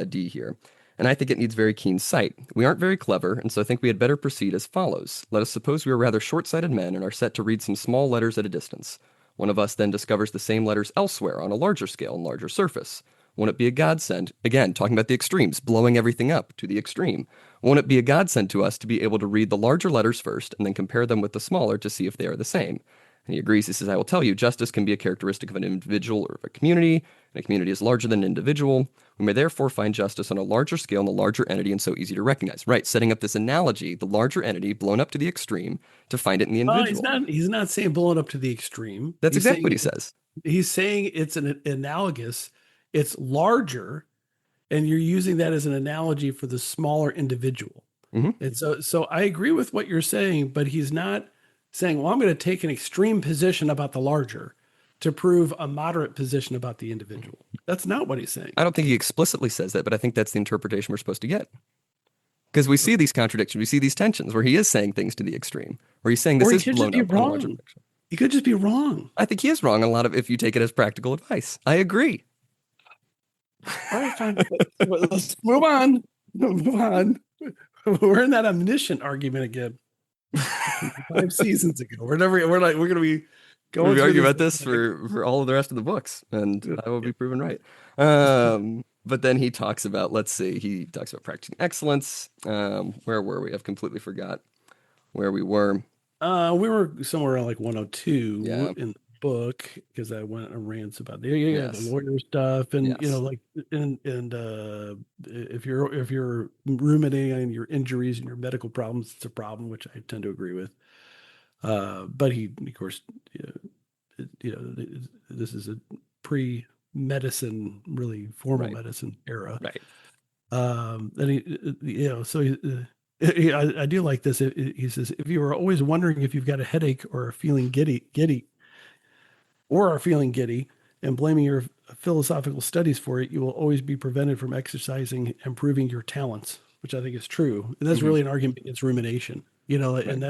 [SPEAKER 1] D here. And I think it needs very keen sight. We aren't very clever, and so I think we had better proceed as follows. Let us suppose we are rather short-sighted men and are set to read some small letters at a distance. One of us then discovers the same letters elsewhere on a larger scale and larger surface. Won't it be a godsend? Again, talking about the extremes, blowing everything up to the extreme. Won't it be a godsend to us to be able to read the larger letters first and then compare them with the smaller to see if they are the same? And he agrees. He says, I will tell you, justice can be a characteristic of an individual or of a community, and a community is larger than an individual. We may therefore find justice on a larger scale in the larger entity and so easy to recognize. Right, setting up this analogy, the larger entity blown up to the extreme to find it in the
[SPEAKER 2] He's
[SPEAKER 1] individual.
[SPEAKER 2] not saying blowing up to the extreme.
[SPEAKER 1] That's exactly what he says.
[SPEAKER 2] He's saying it's an analogous, it's larger, and you're using that as an analogy for the smaller individual.
[SPEAKER 1] Hmm.
[SPEAKER 2] And so I agree with what you're saying, but he's not saying, well, I'm going to take an extreme position about the larger to prove a moderate position about the individual. That's not what he's saying.
[SPEAKER 1] I don't think he explicitly says that, but I think that's the interpretation we're supposed to get. Because we see these contradictions, we see these tensions where he is saying things to the extreme, where he's saying
[SPEAKER 2] Or
[SPEAKER 1] this
[SPEAKER 2] he
[SPEAKER 1] is
[SPEAKER 2] could just
[SPEAKER 1] blown
[SPEAKER 2] be
[SPEAKER 1] up on a larger
[SPEAKER 2] wrong.
[SPEAKER 1] picture.
[SPEAKER 2] He could just be wrong.
[SPEAKER 1] I think he is wrong on a lot of if you take it as practical advice. I agree.
[SPEAKER 2] All right, fine. Let's move on. Move on. We're in that omniscient argument again. 5 seasons ago. We're gonna be going
[SPEAKER 1] We
[SPEAKER 2] through
[SPEAKER 1] argue
[SPEAKER 2] this.
[SPEAKER 1] about this for all of the rest of the books, and I will be proven right. But then he talks about, let's see, he talks about practicing excellence. Where were we? I've completely forgot where we were.
[SPEAKER 2] We were somewhere around like 102
[SPEAKER 1] Yeah.
[SPEAKER 2] in the book because I went on rants about the
[SPEAKER 1] Yes.
[SPEAKER 2] lawyer stuff and
[SPEAKER 1] Yes.
[SPEAKER 2] like and if you're ruminating on your injuries and your medical problems, it's a problem, which I tend to agree with. But he, of course, this is a pre-medicine, really formal
[SPEAKER 1] Right.
[SPEAKER 2] medicine era.
[SPEAKER 1] Right.
[SPEAKER 2] And so I do like this. He says, if you are always wondering if you've got a headache or are feeling giddy, and blaming your philosophical studies for it, you will always be prevented from exercising and improving your talents, which I think is true. And that's
[SPEAKER 1] Hmm.
[SPEAKER 2] really an argument against rumination,
[SPEAKER 1] Right.
[SPEAKER 2] and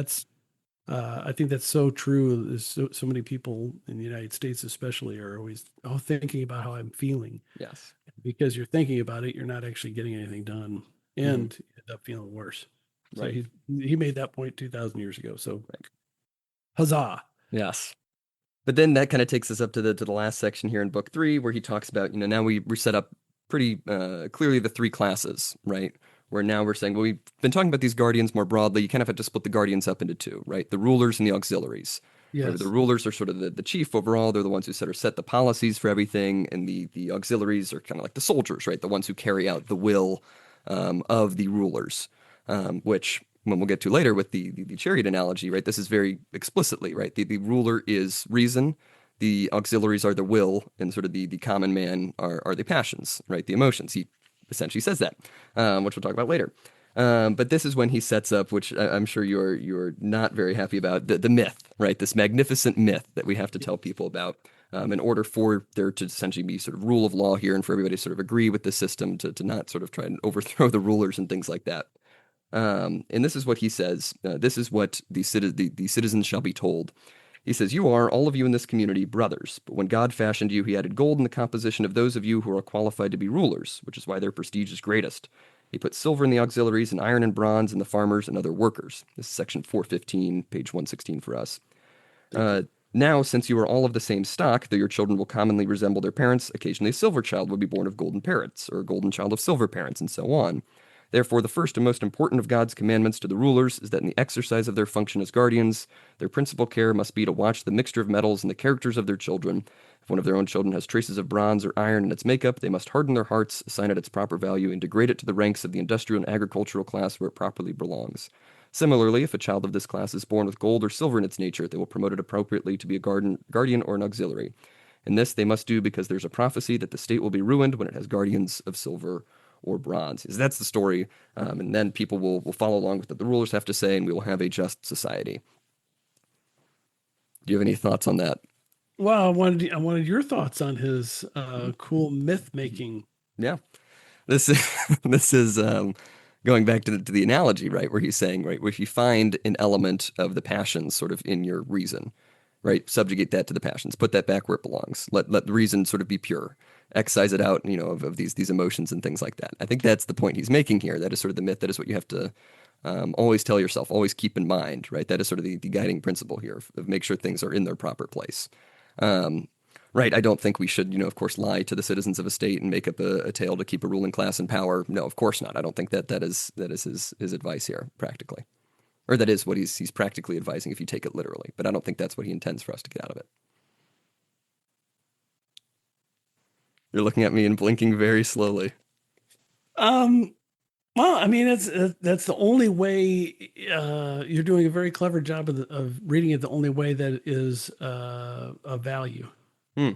[SPEAKER 2] I think that's so true. There's so many people in the United States, especially, are always thinking about how I'm feeling.
[SPEAKER 1] Yes.
[SPEAKER 2] Because you're thinking about it, you're not actually getting anything done,
[SPEAKER 1] Hmm.
[SPEAKER 2] and you end up feeling worse. So
[SPEAKER 1] Right.
[SPEAKER 2] he made that point 2,000 years ago. So
[SPEAKER 1] Right.
[SPEAKER 2] huzzah!
[SPEAKER 1] Yes. But then that kind of takes us up to the last section here in book three, where he talks about, now we set up pretty clearly the three classes, right? Where now we're saying, well, we've been talking about these guardians more broadly. You kind of have to split the guardians up into two, right? The rulers and the auxiliaries. Where the
[SPEAKER 2] Yes,
[SPEAKER 1] rulers are sort of the chief overall. They're the ones who sort of set the policies for everything, and the auxiliaries are kind of like the soldiers, right? The ones who carry out the will of the rulers, which when we'll get to later with the chariot analogy, right? This is very explicitly, right? The ruler is reason, the auxiliaries are the will, and sort of the common man are the passions, right? The emotions. He essentially says that, which we'll talk about later. But this is when he sets up, which I'm sure you're not very happy about, the myth, right? This magnificent myth that we have to tell people about in order for there to essentially be sort of rule of law here and for everybody to sort of agree with the system to not sort of try and overthrow the rulers and things like that. And this is what he says. This is what the citizens shall be told. He says, you are, all of you in this community, brothers. But when God fashioned you, he added gold in the composition of those of you who are qualified to be rulers, which is why their prestige is greatest. He put silver in the auxiliaries and iron and bronze in the farmers and other workers. This is section 415, page 116 for us.
[SPEAKER 2] thank you.
[SPEAKER 1] Now, since you are all of the same stock, though your children will commonly resemble their parents, occasionally a silver child will be born of golden parents, or a golden child of silver parents, and so on. Therefore, the first and most important of God's commandments to the rulers is that in the exercise of their function as guardians, their principal care must be to watch the mixture of metals and the characters of their children. If one of their own children has traces of bronze or iron in its makeup, they must harden their hearts, assign it its proper value, and degrade it to the ranks of the industrial and agricultural class where it properly belongs. Similarly, if a child of this class is born with gold or silver in its nature, they will promote it appropriately to be a guardian or an auxiliary. And this they must do because there's a prophecy that the state will be ruined when it has guardians of silver or bronze. So that's the story, and then people will follow along with what the rulers have to say, and we will have a just society. Do you have any thoughts on that?
[SPEAKER 2] Well, I wanted your thoughts on his cool myth making.
[SPEAKER 1] Yeah, this is this is going back to the analogy, right, where he's saying, right, if you find an element of the passions sort of in your reason, right, subjugate that to the passions, put that back where it belongs. Let the reason sort of be pure. Excise it out, of these emotions and things like that. I think that's the point he's making here. That is sort of the myth. That is what you have to always tell yourself, always keep in mind, right? That is sort of the guiding principle here of make sure things are in their proper place. Right. I don't think we should, of course, lie to the citizens of a state and make up a tale to keep a ruling class in power. No, of course not. I don't think that is his advice here, practically, or that is what he's practically advising if you take it literally. But I don't think that's what he intends for us to get out of it. You're looking at me and blinking very slowly.
[SPEAKER 2] Um, well, I mean, that's the only way. You're doing a very clever job of reading it the only way that is of value.
[SPEAKER 1] Hmm.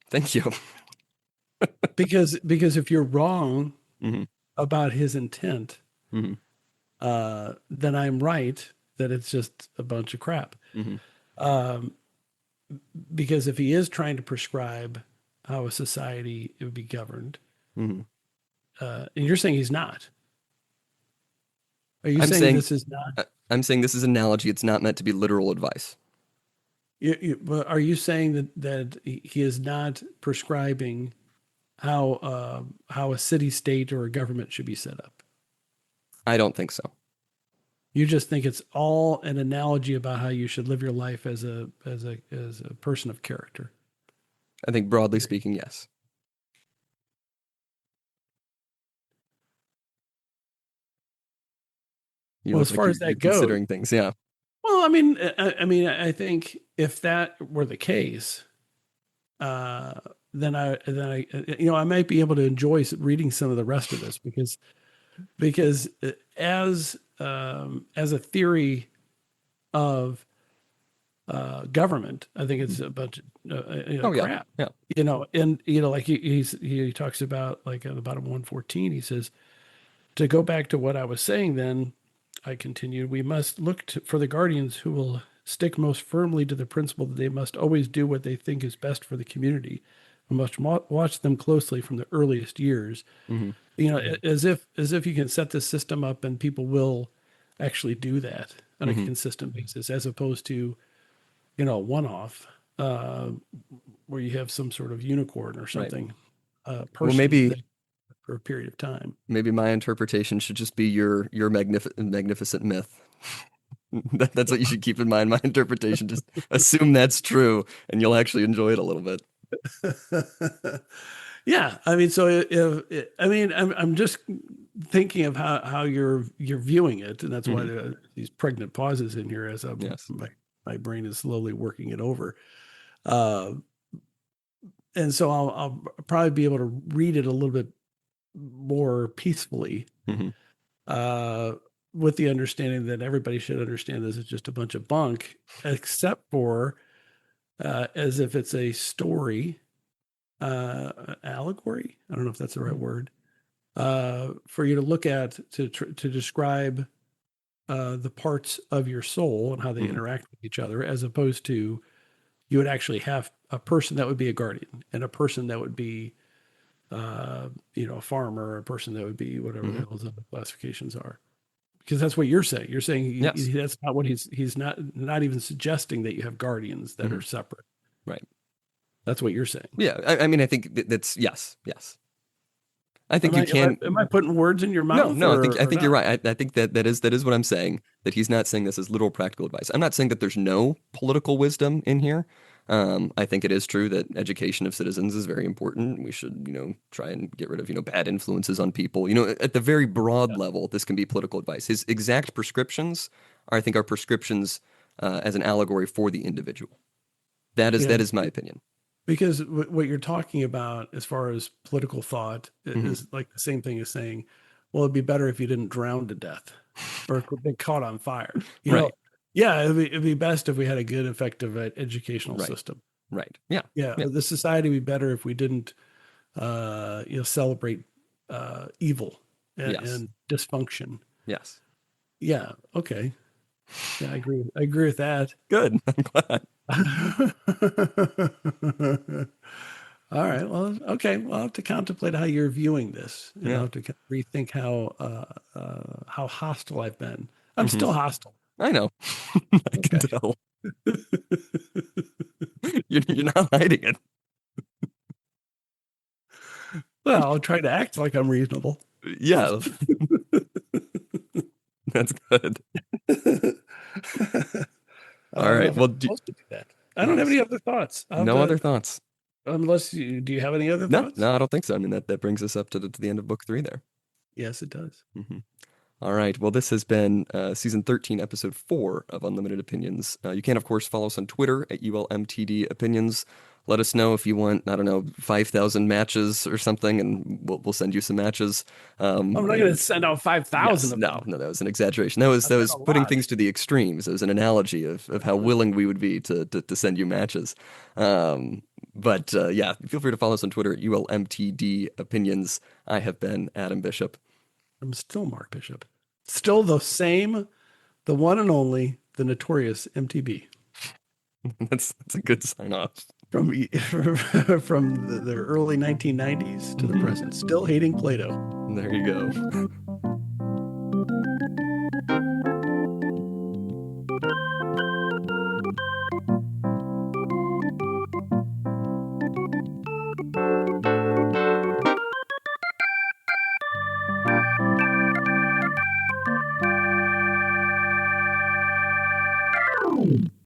[SPEAKER 1] Thank you.
[SPEAKER 2] Because if you're wrong
[SPEAKER 1] Hmm.
[SPEAKER 2] about his intent,
[SPEAKER 1] Hmm.
[SPEAKER 2] then I'm right that it's just a bunch of crap.
[SPEAKER 1] Hmm.
[SPEAKER 2] Um, because if he is trying to prescribe how a society would be governed,
[SPEAKER 1] Hmm.
[SPEAKER 2] and you're saying he's not, are you
[SPEAKER 1] I'm
[SPEAKER 2] saying
[SPEAKER 1] saying
[SPEAKER 2] this is not?
[SPEAKER 1] I'm saying this is an analogy. It's not meant to be literal advice.
[SPEAKER 2] But are you saying that he is not prescribing how a city, state, or a government should be set up?
[SPEAKER 1] I don't think so.
[SPEAKER 2] You just think it's all an analogy about how you should live your life as a person of character.
[SPEAKER 1] I think broadly speaking, yes. You
[SPEAKER 2] Well,
[SPEAKER 1] look
[SPEAKER 2] as
[SPEAKER 1] like
[SPEAKER 2] far as
[SPEAKER 1] you're
[SPEAKER 2] that goes,
[SPEAKER 1] considering things. Yeah.
[SPEAKER 2] well, I think if that were the case, uh, I might be able to enjoy reading some of the rest of this because as a theory of government, I think it's a bunch of
[SPEAKER 1] Oh yeah.
[SPEAKER 2] crap.
[SPEAKER 1] Yeah.
[SPEAKER 2] And like he talks about, like at the bottom 114, he says, to go back to what I was saying, then I continued, we must look for the guardians who will stick most firmly to the principle that they must always do what they think is best for the community. We must watch them closely from the earliest years.
[SPEAKER 1] Hmm.
[SPEAKER 2] As if you can set this system up and people will actually do that on a
[SPEAKER 1] Hmm.
[SPEAKER 2] consistent basis, as opposed to one off, uh, where you have some sort of unicorn or
[SPEAKER 1] Right.
[SPEAKER 2] something
[SPEAKER 1] Well,
[SPEAKER 2] person that for a period of time.
[SPEAKER 1] maybe my interpretation should just be your magnificent myth. That's what you should keep in mind. My interpretation, just assume that's true, and you'll actually enjoy it a little bit.
[SPEAKER 2] Yeah, I mean, so I'm just thinking of how you're viewing it, and that's why
[SPEAKER 1] Hmm.
[SPEAKER 2] these pregnant pauses in here as
[SPEAKER 1] Yes.
[SPEAKER 2] my brain is slowly working it over. Uh, and so I'll probably be able to read it a little bit more peacefully,
[SPEAKER 1] Hmm.
[SPEAKER 2] uh, with the understanding that everybody should understand this is just a bunch of bunk, except for as if it's a story, allegory. I don't know if that's the right word. For you to look at to describe the parts of your soul and how they
[SPEAKER 1] Hmm.
[SPEAKER 2] interact with each other, as opposed to you would actually have a person that would be a guardian and a person that would be a farmer, a person that would be whatever the
[SPEAKER 1] Hmm.
[SPEAKER 2] hell the classifications are. Because that's what you're saying. You're saying
[SPEAKER 1] Yes.
[SPEAKER 2] that's not what he's not even suggesting that you have guardians that
[SPEAKER 1] Hmm.
[SPEAKER 2] are separate.
[SPEAKER 1] Right.
[SPEAKER 2] That's what you're saying.
[SPEAKER 1] Yeah. I mean, I think that's yes. Yes. I think
[SPEAKER 2] Am
[SPEAKER 1] you
[SPEAKER 2] I am I
[SPEAKER 1] can.
[SPEAKER 2] am I putting words in your
[SPEAKER 1] No,
[SPEAKER 2] mouth
[SPEAKER 1] no. I
[SPEAKER 2] or
[SPEAKER 1] think you're
[SPEAKER 2] not?
[SPEAKER 1] right. I think that is what I'm saying. That he's not saying this as literal practical advice. I'm not saying that there's no political wisdom in here. I think it is true that education of citizens is very important. We should, try and get rid of, bad influences on people. At the very broad level, this can be political advice. His exact prescriptions, I think, are prescriptions as an allegory for the individual.
[SPEAKER 2] Yeah,
[SPEAKER 1] That is my opinion.
[SPEAKER 2] because what you're talking about as far as political thought
[SPEAKER 1] Hmm.
[SPEAKER 2] is like the same thing as saying, well, it'd be better if you didn't drown to death or been caught on fire.
[SPEAKER 1] Right,
[SPEAKER 2] Yeah, it'd be best if we had a good, effective educational
[SPEAKER 1] right,
[SPEAKER 2] system.
[SPEAKER 1] right. Yeah,
[SPEAKER 2] Yeah,
[SPEAKER 1] yeah,
[SPEAKER 2] the society would be better if we didn't, celebrate evil
[SPEAKER 1] yes,
[SPEAKER 2] and dysfunction.
[SPEAKER 1] yes.
[SPEAKER 2] Yeah, okay. Yeah, I agree. I agree with that.
[SPEAKER 1] Good. I'm glad.
[SPEAKER 2] All right. Well, okay. Well, I'll have to contemplate how you're viewing this, and I'll
[SPEAKER 1] Yeah.
[SPEAKER 2] have to rethink how hostile I've been. I'm
[SPEAKER 1] Hmm.
[SPEAKER 2] still hostile.
[SPEAKER 1] I know. I can
[SPEAKER 2] Okay.
[SPEAKER 1] tell. You're not hiding it.
[SPEAKER 2] Well, I'll try to act like I'm reasonable.
[SPEAKER 1] Yeah, that's good.
[SPEAKER 2] I
[SPEAKER 1] All
[SPEAKER 2] don't know
[SPEAKER 1] right.
[SPEAKER 2] if I'm
[SPEAKER 1] Well,
[SPEAKER 2] supposed to do that. I don't have
[SPEAKER 1] yes.
[SPEAKER 2] any other thoughts. I'll have
[SPEAKER 1] No other
[SPEAKER 2] to,
[SPEAKER 1] thoughts?
[SPEAKER 2] do you have any other
[SPEAKER 1] No,
[SPEAKER 2] thoughts?
[SPEAKER 1] no, I don't think so. I mean, that brings us up to the end of book three there.
[SPEAKER 2] Yes, it does.
[SPEAKER 1] Hmm. All right. Well, this has been season 13, episode 4 of Unlimited Opinions. You can, of course, follow us on Twitter at ULMTD Opinions. Let us know if you want, I don't know, 5,000 matches or something, and we'll send you some matches.
[SPEAKER 2] I'm not going to
[SPEAKER 1] And
[SPEAKER 2] send out 5,000
[SPEAKER 1] yes,
[SPEAKER 2] of
[SPEAKER 1] no,
[SPEAKER 2] them.
[SPEAKER 1] no, that was an exaggeration. That was
[SPEAKER 2] That's a
[SPEAKER 1] putting
[SPEAKER 2] lot.
[SPEAKER 1] things to the extremes. It was an analogy of how willing we would be to send you matches. But yeah, feel free to follow us on Twitter at ULMTD Opinions. I have been Adam Bishop.
[SPEAKER 2] I'm still Mark Bishop. Still the same, the one and only, the notorious MTB
[SPEAKER 1] That's a good sign off.
[SPEAKER 2] from from the early 1990s to the
[SPEAKER 1] Mhm.
[SPEAKER 2] present. Still hating Plato.
[SPEAKER 1] There you go.